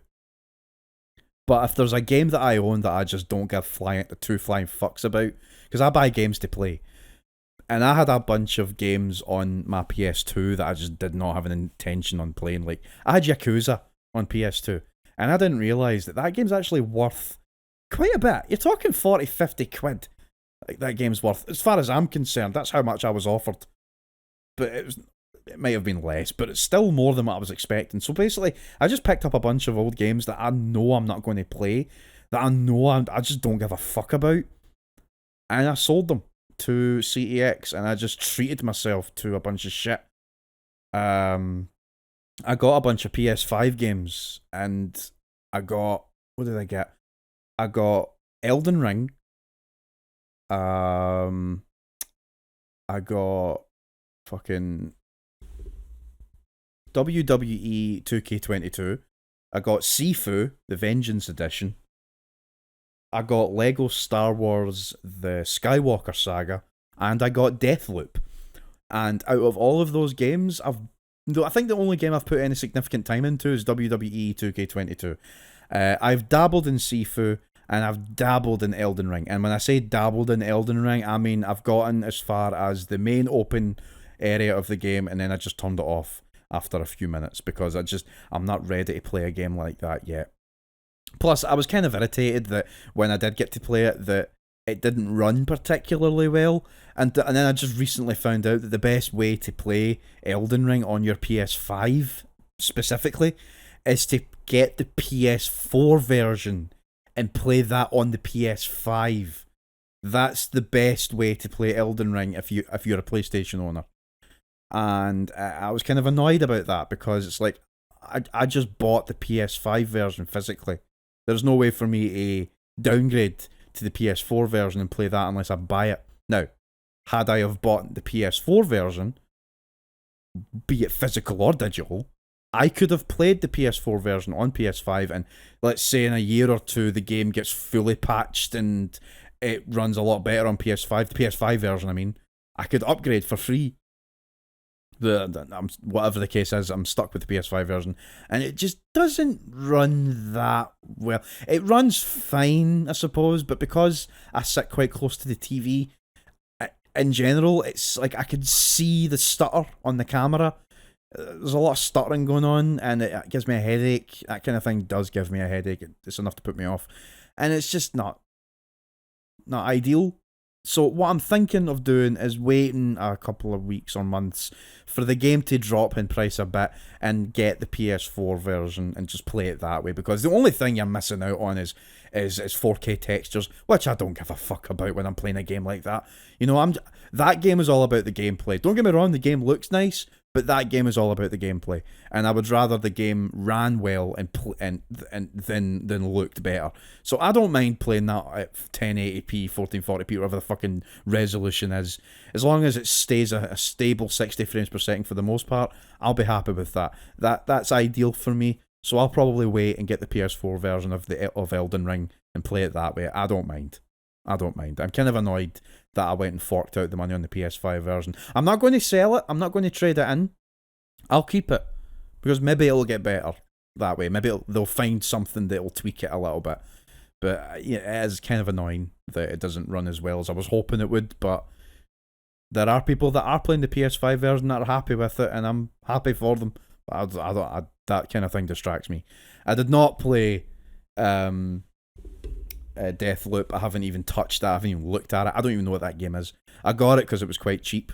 But if there's a game that I own that I just don't give two flying fucks about, because I buy games to play, And I had a bunch of games on my PS2 that I just did not have an intention on playing. Like, I had Yakuza on PS2, and I didn't realise that that game's actually worth quite a bit. You're talking 40, 50 quid. Like, that game's worth, as far as I'm concerned, that's how much I was offered. But it might have been less, but it's still more than what I was expecting. So basically, I just picked up a bunch of old games that I know I'm not going to play, that I know I just don't give a fuck about, and I sold them to CEX, and I just treated myself to a bunch of shit. I got a bunch of PS5 games, and I got, what did I get? I got Elden Ring. I got fucking WWE 2K22. I got Sifu, the Vengeance Edition. I got Lego Star Wars The Skywalker Saga, and I got Deathloop. And out of all of those games, I think the only game I've put any significant time into is WWE 2K22. I've dabbled in Sifu, and I've dabbled in Elden Ring. And when I say dabbled in Elden Ring, I mean I've gotten as far as the main open area of the game, and then I just turned it off after a few minutes because I'm not ready to play a game like that yet. Plus, I was kind of irritated that when I did get to play it, that it didn't run particularly well. And then I just recently found out that the best way to play Elden Ring on your PS5, specifically, is to get the PS4 version and play that on the PS5. That's the best way to play Elden Ring if you're a PlayStation owner. And I was kind of annoyed about that because it's like, I just bought the PS5 version physically. There's no way for me to downgrade to the PS4 version and play that unless I buy it. Now, had I have bought the PS4 version, be it physical or digital, I could have played the PS4 version on PS5, and let's say in a year or two the game gets fully patched and it runs a lot better on PS5, the PS5 version I mean, I could upgrade for free. Whatever the case is, I'm stuck with the PS5 version, and it just doesn't run that well. It runs fine, I suppose, but because I sit quite close to the TV, in general, it's like I could see the stutter on the camera. There's a lot of stuttering going on, and it gives me a headache. That kind of thing does give me a headache. It's enough to put me off, and it's just not ideal. So what I'm thinking of doing is waiting a couple of weeks or months for the game to drop in price a bit and get the PS4 version and just play it that way, because the only thing you're missing out on is 4K textures, which I don't give a fuck about when I'm playing a game like that. You know, that game is all about the gameplay. Don't get me wrong, the game looks nice, but that game is all about the gameplay, and I would rather the game ran well and than looked better. So I don't mind playing that at 1080p, 1440p, whatever the fucking resolution is, as long as it stays a stable 60 frames per second for the most part. I'll be happy with that. That's ideal for me. So I'll probably wait and get the PS4 version of Elden Ring and play it that way. I don't mind. I'm kind of annoyed that I went and forked out the money on the PS5 version. I'm not going to sell it. I'm not going to trade it in. I'll keep it, because maybe it'll get better that way. Maybe they'll find something that will tweak it a little bit. But yeah, it is kind of annoying that it doesn't run as well as I was hoping it would. But there are people that are playing the PS5 version that are happy with it, and I'm happy for them. But that kind of thing distracts me. I did not play Deathloop. I haven't even touched that. I haven't even looked at it. I don't even know what that game is. I got it because it was quite cheap.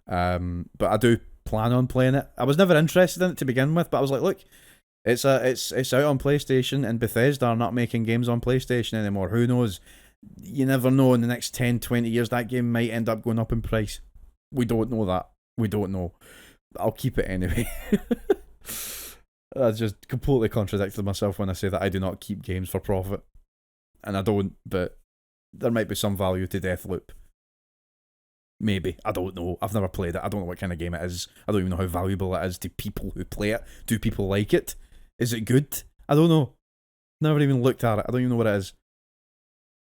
But I do plan on playing it. I was never interested in it to begin with, but I was like, look, it's out on PlayStation, and Bethesda are not making games on PlayStation anymore. Who knows? You never know, in the next 10, 20 years that game might end up going up in price. We don't know that. We don't know. I'll keep it anyway. I just completely contradicted myself when I say that I do not keep games for profit. And I don't, but there might be some value to Deathloop. Maybe. I don't know. I've never played it. I don't know what kind of game it is. I don't even know how valuable it is to people who play it. Do people like it? Is it good? I don't know. Never even looked at it. I don't even know what it is.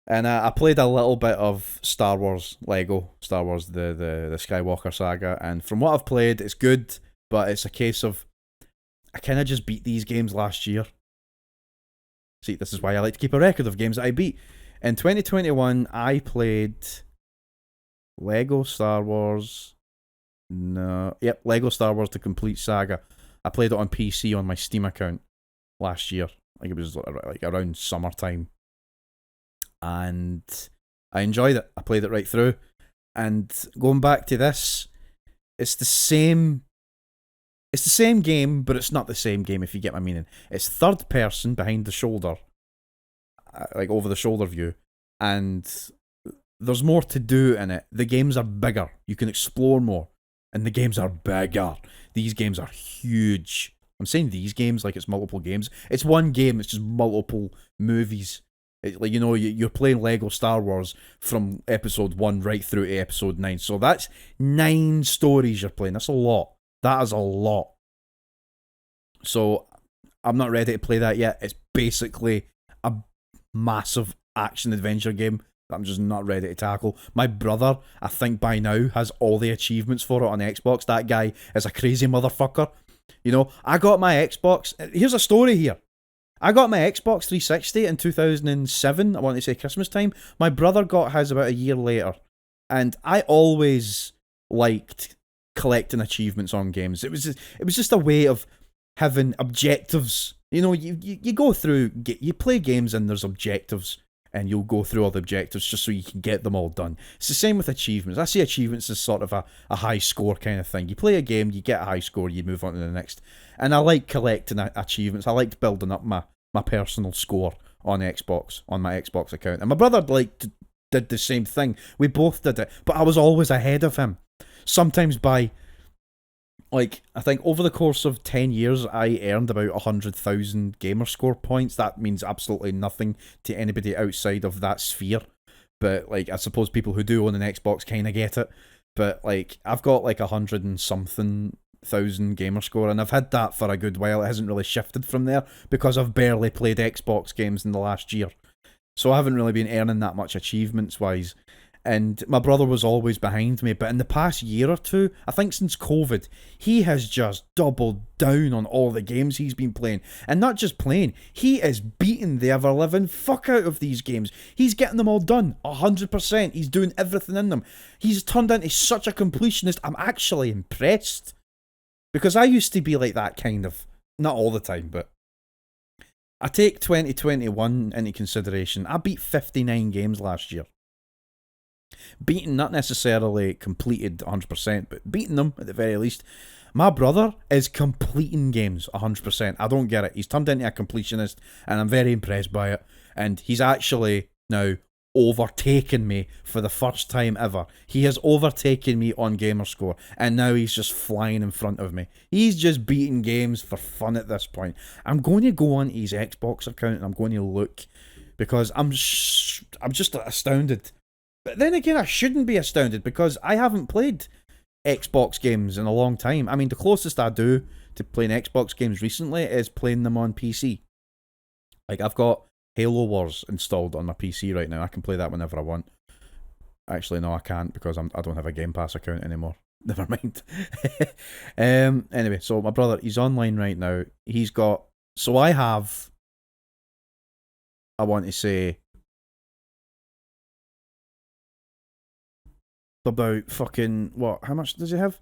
And I played a little bit of Star Wars, Lego Star Wars, the Skywalker Saga, and from what I've played, it's good, but it's a case of, I kind of just beat these games last year. See, this is why I like to keep a record of games that I beat. In 2021, I played Lego Star Wars. No. Yep, Lego Star Wars The Complete Saga. I played it on PC on my Steam account last year. Like, it was like around summertime. And I enjoyed it. I played it right through. And going back to this, it's the same. It's the same game, but it's not the same game, if you get my meaning. It's third person behind the shoulder, like over the shoulder view, and there's more to do in it. The games are bigger. You can explore more, and the games are bigger. These games are huge. I'm saying these games like it's multiple games. It's one game. It's just multiple movies. Like, you know, you're playing Lego Star Wars from episode 1 right through to episode 9. So that's 9 stories you're playing. That's a lot. That is a lot. So I'm not ready to play that yet. It's basically a massive action adventure game that I'm just not ready to tackle. My brother, I think by now, has all the achievements for it on Xbox. That guy is a crazy motherfucker. You know, I got my Xbox. Here's a story here. I got my Xbox 360 in 2007, I want to say Christmas time. My brother got his about a year later. And I always liked collecting achievements on games. It was just a way of having objectives. You know, you go through, you play games and there's objectives. And you'll go through all the objectives just so you can get them all done. It's the same with achievements. I see achievements as sort of a high score kind of thing. You play a game, you get a high score, you move on to the next. And I like collecting achievements. I liked building up my personal score on Xbox, on my Xbox account. And my brother did the same thing. We both did it. But I was always ahead of him. Sometimes by, like, I think over the course of 10 years, I earned about 100,000 gamer score points. That means absolutely nothing to anybody outside of that sphere. But, like, I suppose people who do own an Xbox kind of get it. But, like, I've got, like, 100 and something thousand gamer score, and I've had that for a good while. It hasn't really shifted from there because I've barely played Xbox games in the last year. So I haven't really been earning that much achievements-wise. And my brother was always behind me, but in the past year or two, I think since COVID, he has just doubled down on all the games he's been playing. And not just playing, he is beating the ever-living fuck out of these games. He's getting them all done, 100%. He's doing everything in them. He's turned into such a completionist, I'm actually impressed. Because I used to be like that kind of, not all the time, but I take 2021 into consideration. I beat 59 games last year. Beaten, not necessarily completed 100%, but beating them at the very least. My brother is completing games 100%. I don't get it. He's turned into a completionist, and I'm very impressed by it. And he's actually now overtaken me for the first time ever. He has overtaken me on Gamerscore, and now he's just flying in front of me. He's just beating games for fun at this point. I'm going to go on his Xbox account and I'm going to look, because I'm just astounded. But then again, I shouldn't be astounded because I haven't played Xbox games in a long time. I mean, the closest I do to playing Xbox games recently is playing them on PC. Like, I've got Halo Wars installed on my PC right now. I can play that whenever I want. Actually, no, I can't because I don't have a Game Pass account anymore. Never mind. Anyway, so my brother, he's online right now. He's got... So I have... I want to say... about fucking... What? How much does he have?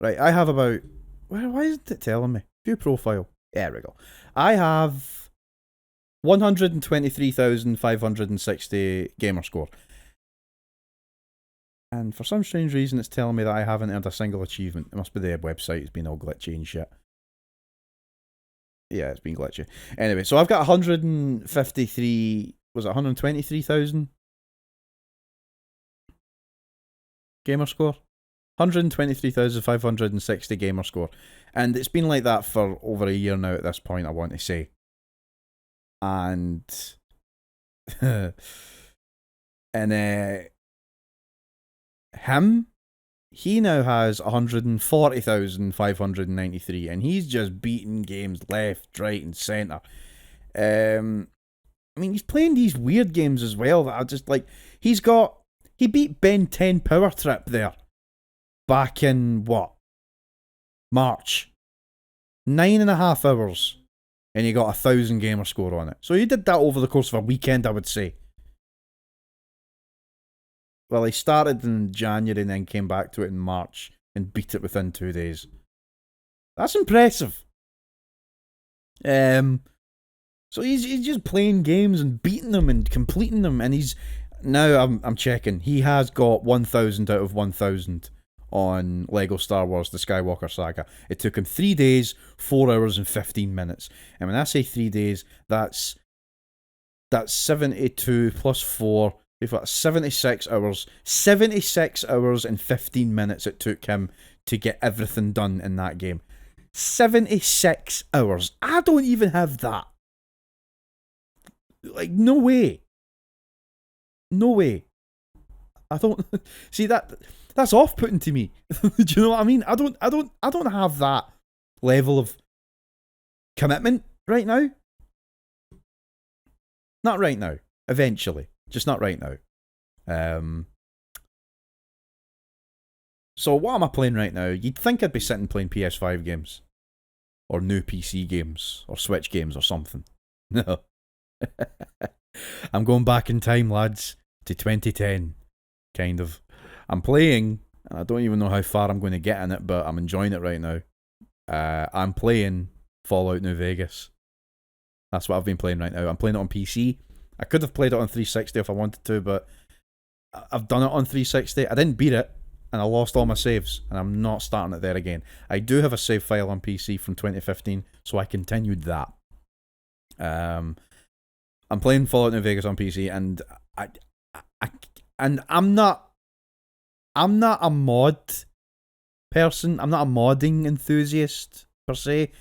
Right, I have about... Why isn't it telling me? View profile. There we go. I have 123,560 gamer score. And for some strange reason, it's telling me that I haven't earned a single achievement. It must be the website. It's been all glitchy and shit. Yeah, it's been glitchy. Anyway, so I've got 153... Was it 123,000? Gamer score? 123,560 gamer score. And it's been like that for over a year now at this point, I want to say. And... and him, he now has 140,593, and he's just beating games left, right, and centre. I mean, he's playing these weird games as well that I just like. He beat Ben 10 Power Trip there back in what? March. 9.5 hours, and he got 1,000 gamer score on it. So he did that over the course of a weekend, I would say. Well, he started in January and then came back to it in March and beat it within 2 days. That's impressive. So he's just playing games and beating them and completing them, and he's now I'm checking. He has got 1,000 out of 1,000 on Lego Star Wars: The Skywalker Saga. It took him 3 days, 4 hours and 15 minutes. And when I say 3 days, that's 72 plus 4. We've got 76 hours. 76 hours and 15 minutes it took him to get everything done in that game. 76 hours. I don't even have that. Like, no way. No way. I don't see that's off-putting to me. Do you know what I mean? I don't have that level of commitment right now. Not right now. Eventually. Just not right now. So what am I playing right now? You'd think I'd be sitting playing PS5 games. Or new PC games. Or Switch games or something. No. I'm going back in time, lads, to 2010. Kind of. I'm playing, and I don't even know how far I'm going to get in it, but I'm enjoying it right now. I'm playing Fallout New Vegas. That's what I've been playing right now. I'm playing it on PC. I could have played it on 360 if I wanted to, but I've done it on 360. I didn't beat it, and I lost all my saves, and I'm not starting it there again. I do have a save file on PC from 2015, so I continued that. I'm playing Fallout New Vegas on PC, and I'm not a mod person. I'm not a modding enthusiast per se.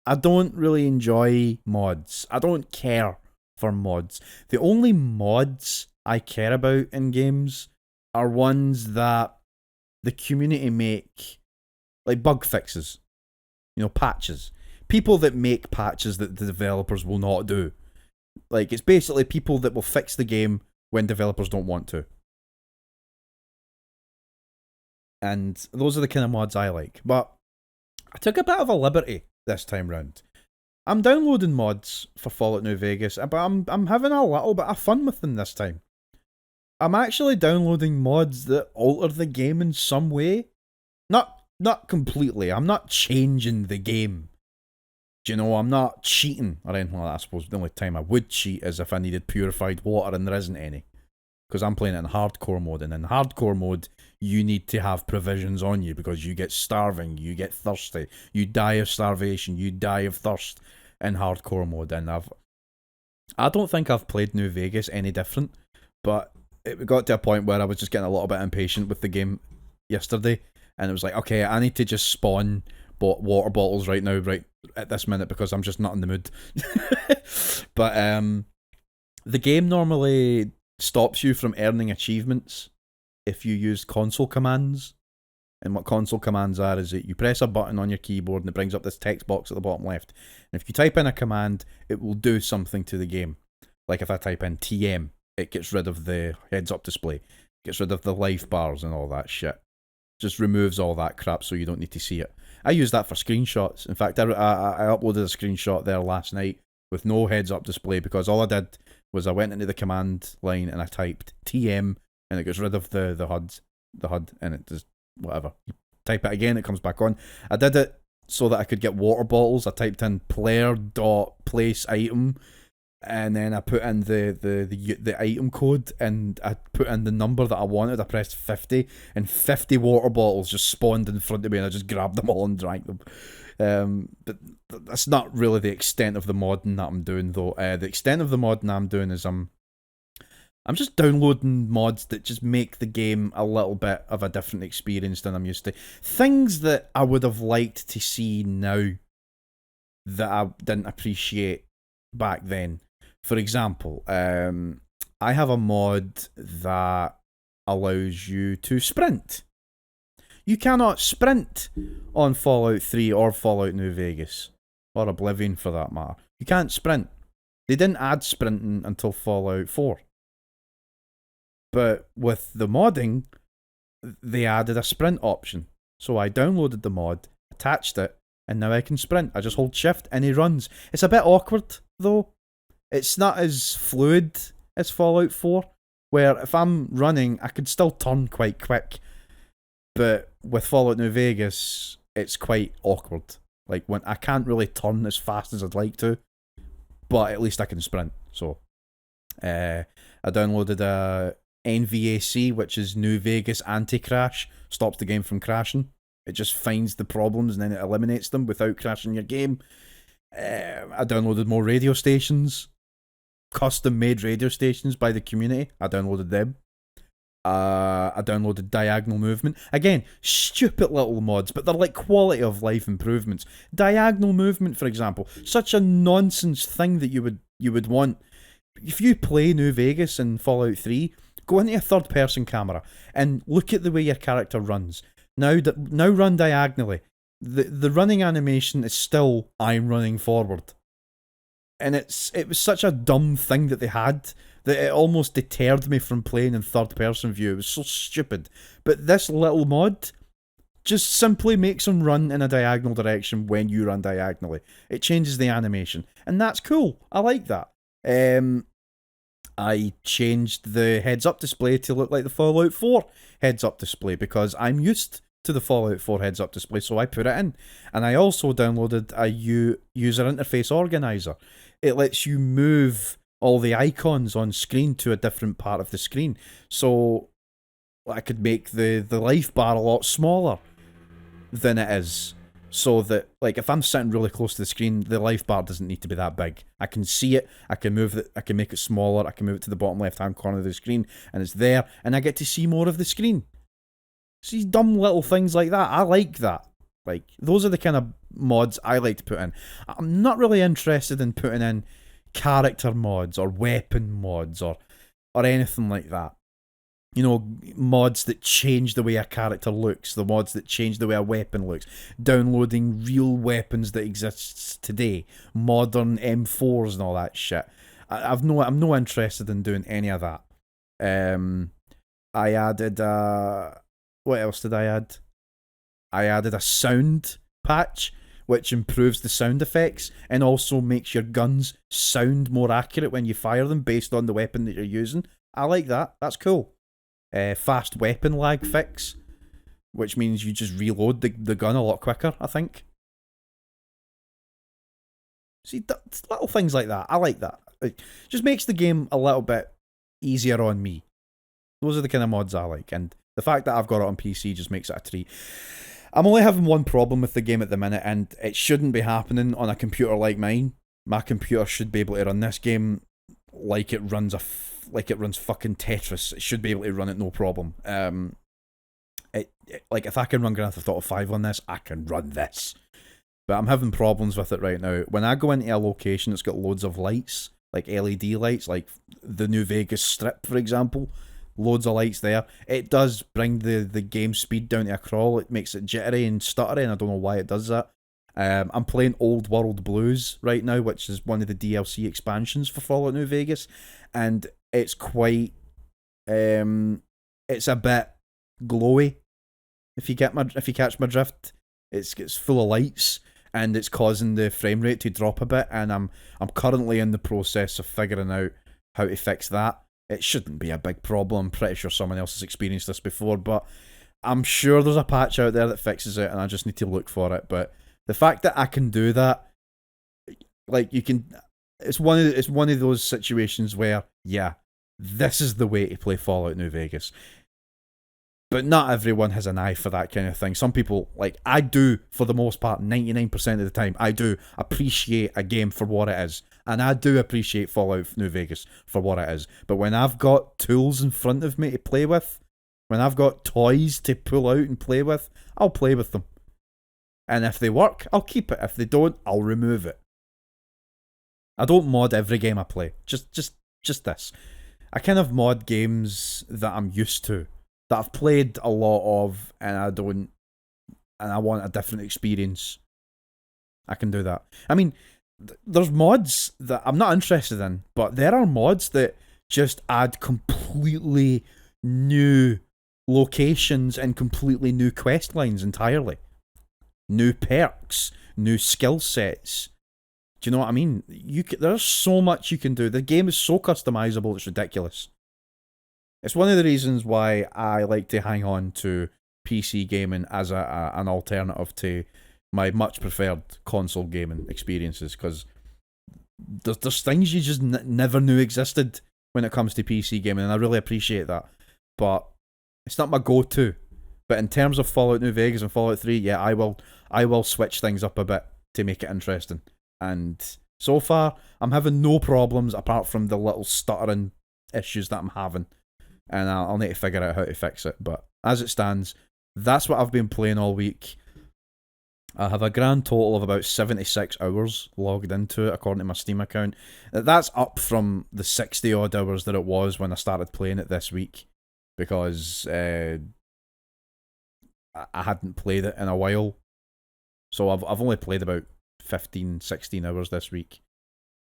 I don't really enjoy mods. I don't care for mods. The only mods I care about in games are ones that the community make, like bug fixes, patches. People that make patches that the developers will not do. Like, it's basically people that will fix the game when developers don't want to. And those are the kind of mods I like. But I took a bit of a liberty this time round. I'm downloading mods for Fallout New Vegas, but I'm having a little bit of fun with them this time. I'm actually downloading mods that alter the game in some way. Not completely. I'm not changing the game. I'm not cheating or anything like that. I suppose the only time I would cheat is if I needed purified water, and there isn't any. Because I'm playing it in hardcore mode, and in hardcore mode, you need to have provisions on you because you get starving, you get thirsty, you die of starvation, you die of thirst in hardcore mode. And I don't think I've played New Vegas any different, but it got to a point where I was just getting a little bit impatient with the game yesterday, and it was like, okay, I need to just spawn water bottles right now, right at this minute, because I'm just not in the mood. But the game normally stops you from earning achievements if you use console commands. And what console commands are is that you press a button on your keyboard and it brings up this text box at the bottom left. And if you type in a command, it will do something to the game. Like if I type in TM, it gets rid of the heads-up display, gets rid of the life bars and all that shit. Just removes all that crap so you don't need to see it. I use that for screenshots. In fact, I uploaded a screenshot there last night with no heads-up display because all I did was I went into the command line and I typed TM and it gets rid of the HUD, and it does whatever. You type it again, it comes back on. I did it so that I could get water bottles. I typed in player.place item, and then I put in the item code, and I put in the number that I wanted. I pressed 50, and 50 water bottles just spawned in front of me, and I just grabbed them all and drank them. But that's not really the extent of the modding that I'm doing, though. The extent of the modding I'm doing is I'm just downloading mods that just make the game a little bit of a different experience than I'm used to. Things that I would have liked to see now that I didn't appreciate back then. For example, I have a mod that allows you to sprint. You cannot sprint on Fallout 3 or Fallout New Vegas, or Oblivion for that matter. You can't sprint. They didn't add sprinting until Fallout 4. But with the modding, they added a sprint option. So I downloaded the mod, attached it, and now I can sprint. I just hold shift and he runs. It's a bit awkward, though. It's not as fluid as Fallout 4. where if I'm running, I could still turn quite quick, but with Fallout New Vegas, it's quite awkward. Like when I can't really turn as fast as I'd like to, but at least I can sprint. So, I downloaded a NVAC, which is New Vegas Anti-Crash, stops the game from crashing. It just finds the problems and then it eliminates them without crashing your game. I downloaded more radio stations, custom made radio stations by the community. I downloaded them. I downloaded Diagonal Movement. Again, stupid little mods, but they're like quality of life improvements. Diagonal Movement, for example, such a nonsense thing that you would want. If you play New Vegas in Fallout 3, go into a third person camera and look at the way your character runs. Now run diagonally. The running animation is still I'm running forward. And it was such a dumb thing that they had that it almost deterred me from playing in third person view. It was so stupid. But this little mod just simply makes them run in a diagonal direction when you run diagonally. It changes the animation. And that's cool. I like that. I changed the heads up display to look like the Fallout 4 heads up display because I'm used to the Fallout 4 heads up display, so I put it in. And I also downloaded a user interface organizer. It lets you move all the icons on screen to a different part of the screen. So I could make the life bar a lot smaller than it is. So that, like, if I'm sitting really close to the screen, the life bar doesn't need to be that big. I can see it, I can move it, I can make it smaller, I can move it to the bottom left-hand corner of the screen, and it's there, and I get to see more of the screen. See, dumb little things like that, I like that. Like, those are the kind of mods I like to put in. I'm not really interested in putting in character mods, or weapon mods, or anything like that. You know, mods that change the way a character looks, the mods that change the way a weapon looks, downloading real weapons that exists today, modern M4s and all that shit. I'm no interested in doing any of that. I added what else did I add? I added a sound patch, which improves the sound effects and also makes your guns sound more accurate when you fire them based on the weapon that you're using. I like that. That's cool. Fast weapon lag fix, which means you just reload the gun a lot quicker, I think. See, little things like that. I like that. It just makes the game a little bit easier on me. Those are the kind of mods I like, and the fact that I've got it on PC just makes it a treat. I'm only having one problem with the game at the minute, and it shouldn't be happening on a computer like mine. My computer should be able to run this game like it runs fucking Tetris. It should be able to run it no problem. Like if I can run Grand Theft Auto 5 on this, I can run this. But I'm having problems with it right now. When I go into a location that's got loads of lights, like LED lights, like the New Vegas Strip, for example, loads of lights there, it does bring the game speed down to a crawl. It makes it jittery and stuttery, and I don't know why it does that. I'm playing Old World Blues right now, which is one of the DLC expansions for Fallout New Vegas, and it's quite, it's a bit glowy. If you catch my drift, it's full of lights, and it's causing the frame rate to drop a bit. And I'm currently in the process of figuring out how to fix that. It shouldn't be a big problem. I'm pretty sure someone else has experienced this before, but I'm sure there's a patch out there that fixes it, and I just need to look for it. But the fact that I can do that, like, you can, it's one of those situations where, yeah, this is the way to play Fallout New Vegas. But not everyone has an eye for that kind of thing. Some people, like I do, for the most part, 99% of the time, I do appreciate a game for what it is. And I do appreciate Fallout New Vegas for what it is. But when I've got tools in front of me to play with, when I've got toys to pull out and play with, I'll play with them. And if they work, I'll keep it. If they don't, I'll remove it. I don't mod every game I play. Just this. I kind of mod games that I'm used to, that I've played a lot of, and I want a different experience. I can do that. I mean, there's mods that I'm not interested in, but there are mods that just add completely new locations and completely new quest lines entirely. New perks, new skill sets. Do you know what I mean? There's so much you can do. The game is so customizable, it's ridiculous. It's one of the reasons why I like to hang on to PC gaming as an alternative to my much preferred console gaming experiences, because there's things you just never knew existed when it comes to PC gaming, and I really appreciate that. But it's not my go-to. But in terms of Fallout New Vegas and Fallout 3, yeah, I will switch things up a bit to make it interesting. And so far, I'm having no problems apart from the little stuttering issues that I'm having. And I'll need to figure out how to fix it. But as it stands, that's what I've been playing all week. I have a grand total of about 76 hours logged into it, according to my Steam account. That's up from the 60 odd hours that it was when I started playing it this week, because I hadn't played it in a while. So I've only played about 15, 16 hours this week.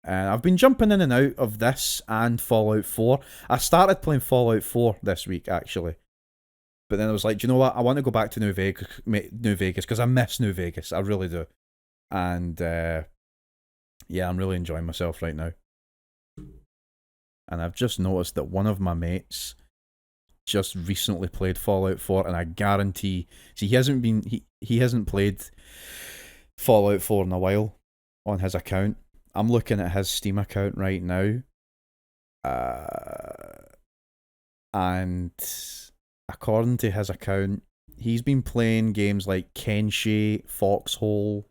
And I've been jumping in and out of this and Fallout 4. I started playing Fallout 4 this week, actually. But then I was like, do you know what? I want to go back to New Vegas because I miss New Vegas. I really do. And yeah, I'm really enjoying myself right now. And I've just noticed that one of my mates just recently played Fallout 4, and I guarantee, see, he hasn't played Fallout 4 in a while on his account. I'm looking at his Steam account right now, and according to his account, he's been playing games like Kenshi, Foxhole.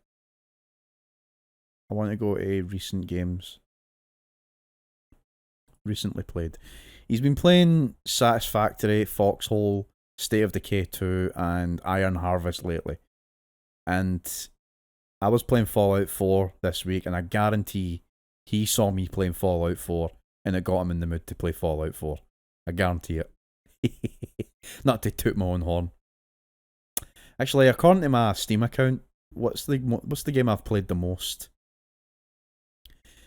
I want to go to recent games. Recently played. He's been playing Satisfactory, Foxhole, State of Decay 2, and Iron Harvest lately. And I was playing Fallout 4 this week, and I guarantee he saw me playing Fallout 4, and it got him in the mood to play Fallout 4. I guarantee it. Not to toot my own horn. Actually, according to my Steam account, what's the game I've played the most?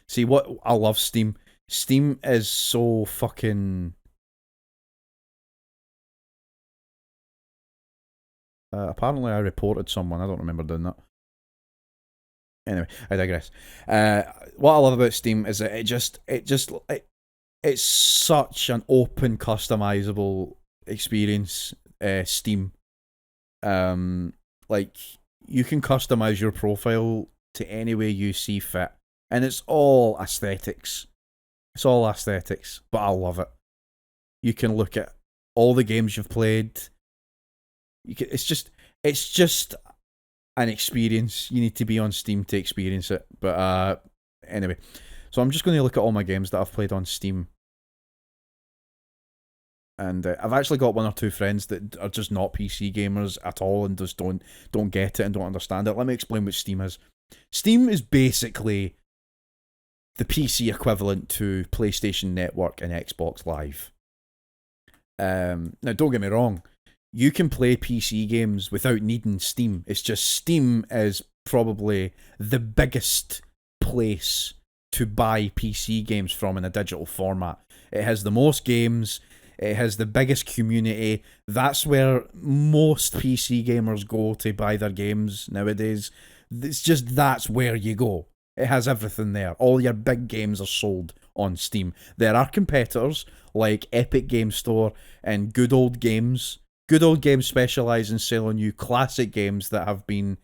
See, what I love Steam. Steam is so fucking... apparently I reported someone. I don't remember doing that. Anyway, I digress. What I love about Steam is that it's such an open, customizable experience. Steam, like, you can customize your profile to any way you see fit, and it's all aesthetics. It's all aesthetics, but I love it. You can look at all the games you've played. It's just an experience. You need to be on Steam to experience it. But anyway, so I'm just going to look at all my games that I've played on Steam. And I've actually got one or two friends that are just not PC gamers at all and just don't get it and don't understand it. Let me explain what Steam is. Steam is basically the PC equivalent to PlayStation Network and Xbox Live. Now, don't get me wrong. You can play PC games without needing Steam. It's just Steam is probably the biggest place to buy PC games from in a digital format. It has the most games. It has the biggest community. That's where most PC gamers go to buy their games nowadays. That's where you go. It has everything there. All your big games are sold on Steam. There are competitors like Epic Game Store and Good Old Games. Good Old Games specialise in selling you classic games that have been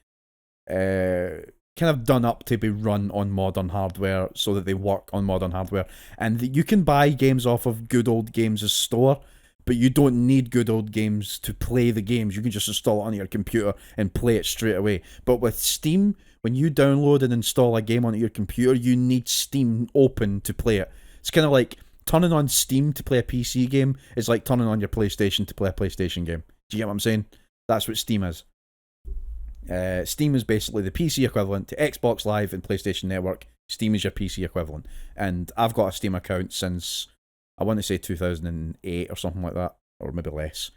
kind of done up to be run on modern hardware so that they work on modern hardware. And you can buy games off of Good Old Games' store, but you don't need Good Old Games to play the games. You can just install it on your computer and play it straight away. But with Steam, when you download and install a game onto your computer, you need Steam open to play it. It's kind of like turning on Steam to play a PC game is like turning on your PlayStation to play a PlayStation game. Do you get what I'm saying? That's what Steam is. Steam is basically the PC equivalent to Xbox Live and PlayStation Network. Steam is your PC equivalent. And I've got a Steam account since, I want to say 2008 or something like that, or maybe less.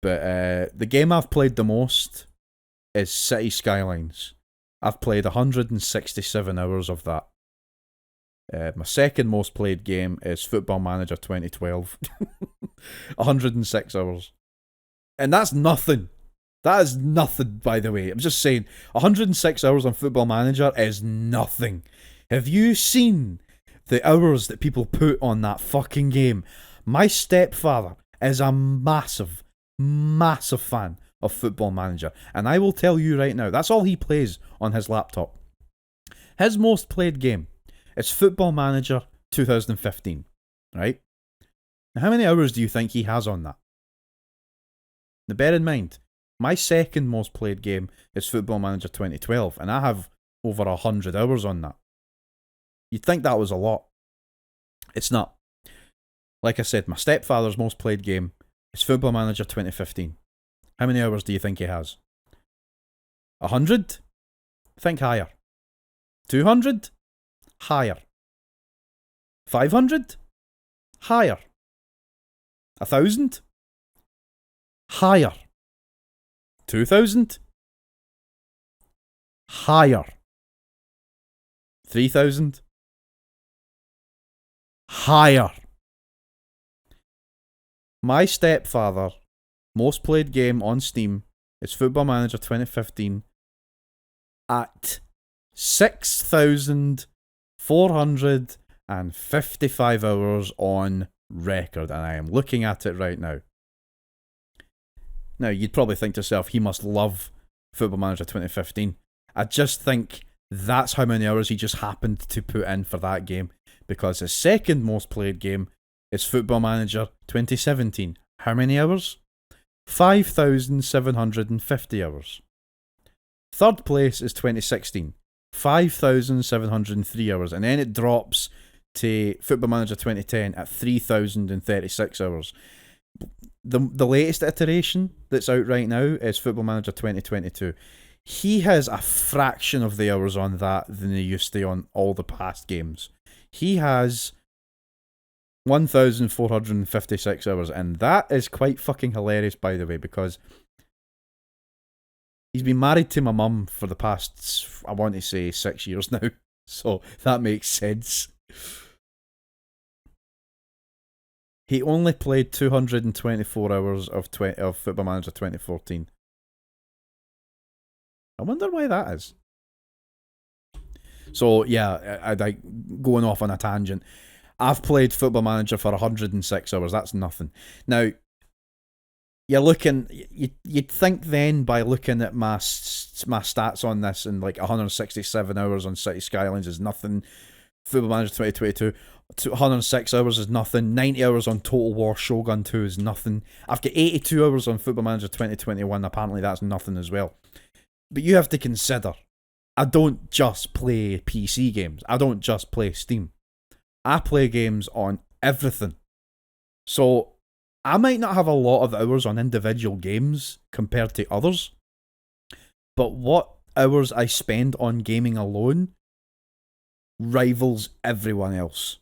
But the game I've played the most is City Skylines. I've played 167 hours of that. My second most played game is Football Manager 2012. 106 hours. And that's nothing. That is nothing, by the way. I'm just saying, 106 hours on Football Manager is nothing. Have you seen the hours that people put on that fucking game? My stepfather is a massive, massive fan of Football Manager, and I will tell you right now, that's all he plays on his laptop. His most played game is Football Manager 2015, right? Now, how many hours do you think he has on that? Now, bear in mind, my second most played game is Football Manager 2012, and I have over 100 hours on that. You'd think that was a lot. It's not. Like I said, my stepfather's most played game is Football Manager 2015. How many hours do you think he has? 100? Think higher. 200? Higher. 500? Higher. 1,000? Higher. 2,000? Higher. 3,000? Higher. My stepfather, most played game on Steam is Football Manager 2015 at 6,455 hours on record, and I am looking at it right now. Now, you'd probably think to yourself, he must love Football Manager 2015. I just think that's how many hours he just happened to put in for that game, because his second most played game is Football Manager 2017. How many hours? 5,750 hours. Third place is 2016. 5,703 hours. And then it drops to Football Manager 2010 at 3,036 hours. The latest iteration that's out right now is Football Manager 2022. He has a fraction of the hours on that than he used to on all the past games. He has 1,456 hours, and that is quite fucking hilarious, by the way, because he's been married to my mum for the past, I want to say, 6 years now, so that makes sense. He only played 224 hours of Football Manager 2014. I wonder why that is. So, yeah, I going off on a tangent. I've played Football Manager for 106 hours. That's nothing. Now, you're looking. You'd think then by looking at my stats on this, and like 167 hours on City Skylines is nothing. Football Manager 2022, 106 hours is nothing. 90 hours on Total War Shogun 2 is nothing. I've got 82 hours on Football Manager 2021. Apparently, that's nothing as well. But you have to consider, I don't just play PC games. I don't just play Steam. I play games on everything. So, I might not have a lot of hours on individual games compared to others, but what hours I spend on gaming alone rivals everyone else.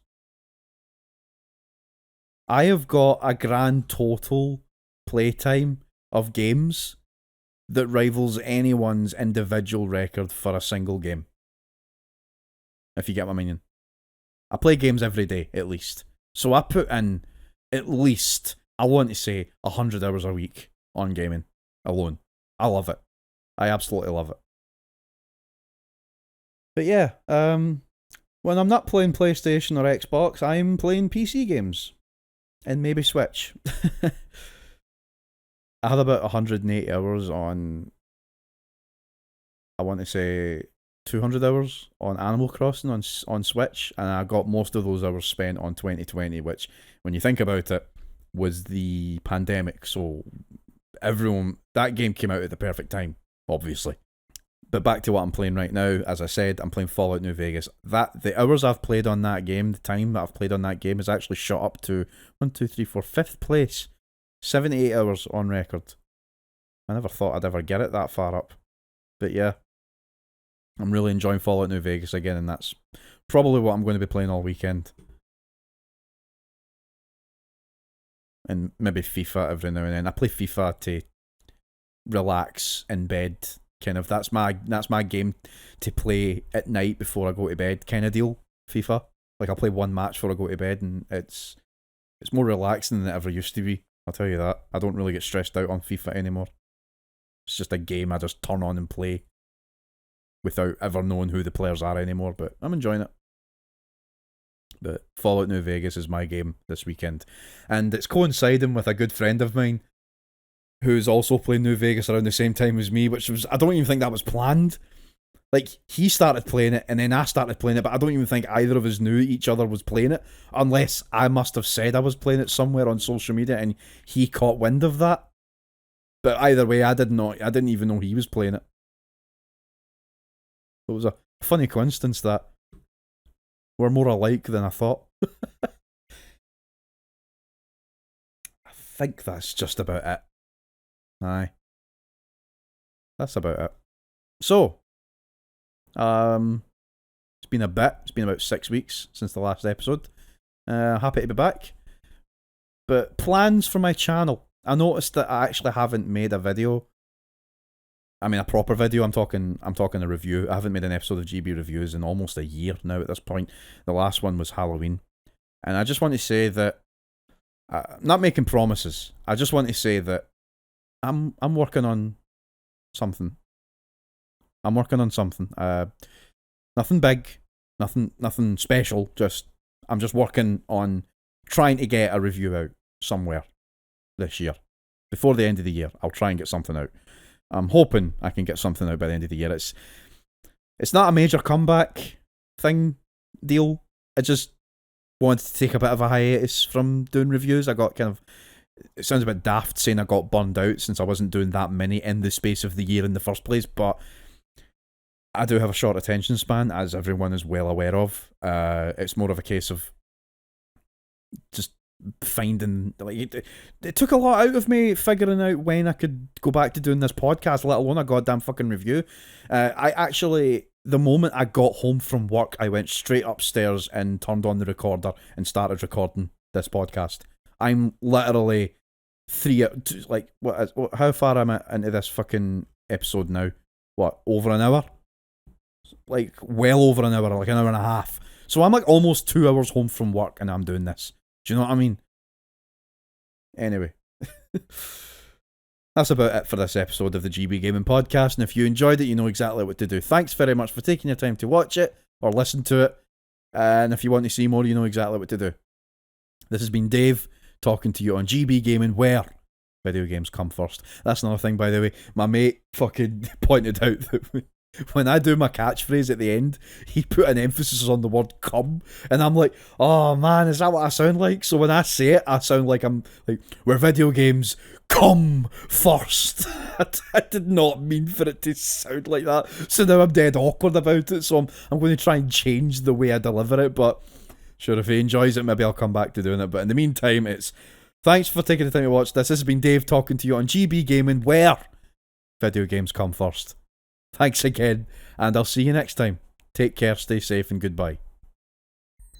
I have got a grand total playtime of games that rivals anyone's individual record for a single game. If you get my meaning. I play games every day, at least. So I put in, at least, I want to say, 100 hours a week on gaming alone. I love it. I absolutely love it. But yeah, when I'm not playing PlayStation or Xbox, I'm playing PC games. And maybe Switch. I had about 180 hours on, I want to say, 200 hours on Animal Crossing on Switch, and I got most of those hours spent on 2020, which, when you think about it, was the pandemic. So that game came out at the perfect time, obviously. But back to what I'm playing right now, as I said, I'm playing Fallout New Vegas. The hours I've played on that game, the time that I've played on that game has actually shot up to 5th place. 78 hours on record. I never thought I'd ever get it that far up. But yeah, I'm really enjoying Fallout New Vegas again, and that's probably what I'm going to be playing all weekend. And maybe FIFA every now and then. I play FIFA to relax in bed, kind of. That's my game to play at night before I go to bed, kind of deal. FIFA. Like, I'll play one match before I go to bed, and it's more relaxing than it ever used to be. I'll tell you that. I don't really get stressed out on FIFA anymore. It's just a game I just turn on and play without ever knowing who the players are anymore, but I'm enjoying it. But Fallout New Vegas is my game this weekend. And it's coinciding with a good friend of mine who's also playing New Vegas around the same time as me, which was, I don't even think that was planned. Like, he started playing it, and then I started playing it, but I don't even think either of us knew each other was playing it, unless I must have said I was playing it somewhere on social media, and he caught wind of that. But either way, I didn't even know he was playing it. It was a funny coincidence that we're more alike than I thought. I think that's just about it. Aye. That's about it. So, it's been a bit. It's been about 6 weeks since the last episode. Happy to be back. But plans for my channel. I noticed that I actually haven't made a video. I mean, a proper video. I'm talking a review. I haven't made an episode of GB reviews in almost a year now at this point. The last one was Halloween. And I just want to say that, not making promises, I just want to say that I'm working on something. I'm working on something. Nothing big, nothing special. I'm just working on trying to get a review out somewhere this year. Before the end of the year, I'll try and get something out. I'm hoping I can get something out by the end of the year. It's not a major comeback deal. I just wanted to take a bit of a hiatus from doing reviews. I got kind of, it sounds a bit daft saying I got burned out since I wasn't doing that many in the space of the year in the first place, but I do have a short attention span, as everyone is well aware of. It's more of a case of just finding, like, it took a lot out of me figuring out when I could go back to doing this podcast, let alone a goddamn fucking review. I actually, the moment I got home from work, I went straight upstairs and turned on the recorder and started recording this podcast. I'm literally how far am I into this fucking episode now? What, over an hour? Like, well over an hour, like an hour and a half. So I'm like almost 2 hours home from work and I'm doing this. Do you know what I mean? Anyway. That's about it for this episode of the GB Gaming Podcast, and if you enjoyed it, you know exactly what to do. Thanks very much for taking your time to watch it, or listen to it, and if you want to see more, you know exactly what to do. This has been Dave, talking to you on GB Gaming, where video games come first. That's another thing, by the way. My mate fucking pointed out that when I do my catchphrase at the end, he put an emphasis on the word come, and I'm like, oh man, is that what I sound like? So when I say it, I sound like I'm like, where video games come first. I did not mean for it to sound like that, so now I'm dead awkward about it, so I'm going to try and change the way I deliver it, but sure, if he enjoys it, maybe I'll come back to doing it, but in the meantime, it's thanks for taking the time to watch this. This has been Dave talking to you on GB Gaming, where video games come first. Thanks again, and I'll see you next time. Take care, stay safe, and goodbye.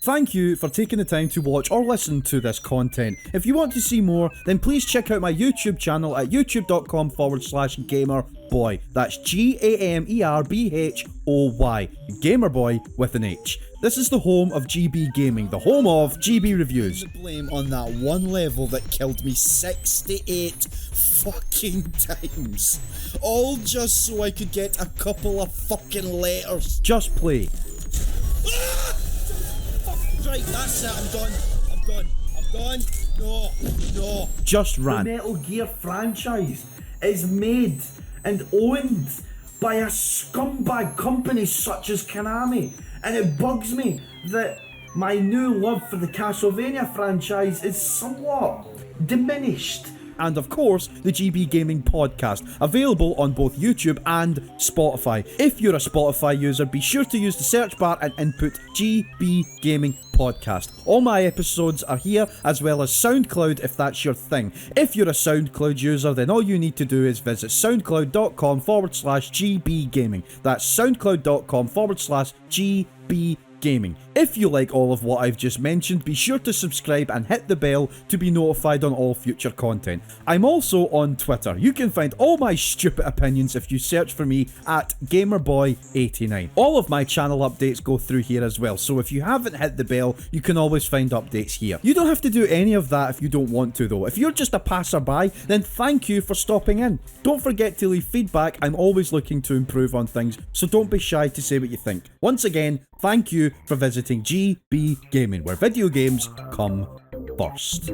Thank you for taking the time to watch or listen to this content. If you want to see more, then please check out my YouTube channel at youtube.com/gamerbhoy. That's GAMERBHOY. Gamerboy with an H. This is the home of GB Gaming, the home of GB Reviews. Blame on that one level that killed me 68 fucking times. All just so I could get a couple of fucking letters. Just play. Ah! Right, that's it, I'm done. No. Just rant. The Metal Gear franchise is made and owned by a scumbag company such as Konami, and it bugs me that my new love for the Castlevania franchise is somewhat diminished. And of course, the GB Gaming Podcast, available on both YouTube and Spotify. If you're a Spotify user, be sure to use the search bar and input GB Gaming Podcast. All my episodes are here, as well as SoundCloud if that's your thing. If you're a SoundCloud user, then all you need to do is visit soundcloud.com/GB Gaming. That's soundcloud.com/GB Gaming. If you like all of what I've just mentioned, be sure to subscribe and hit the bell to be notified on all future content. I'm also on Twitter. You can find all my stupid opinions if you search for me at GamerBoy89. All of my channel updates go through here as well, so if you haven't hit the bell, you can always find updates here. You don't have to do any of that if you don't want to though. If you're just a passerby, then thank you for stopping in. Don't forget to leave feedback. I'm always looking to improve on things, so don't be shy to say what you think. Once again, thank you for visiting representing GB Gaming, where video games come first.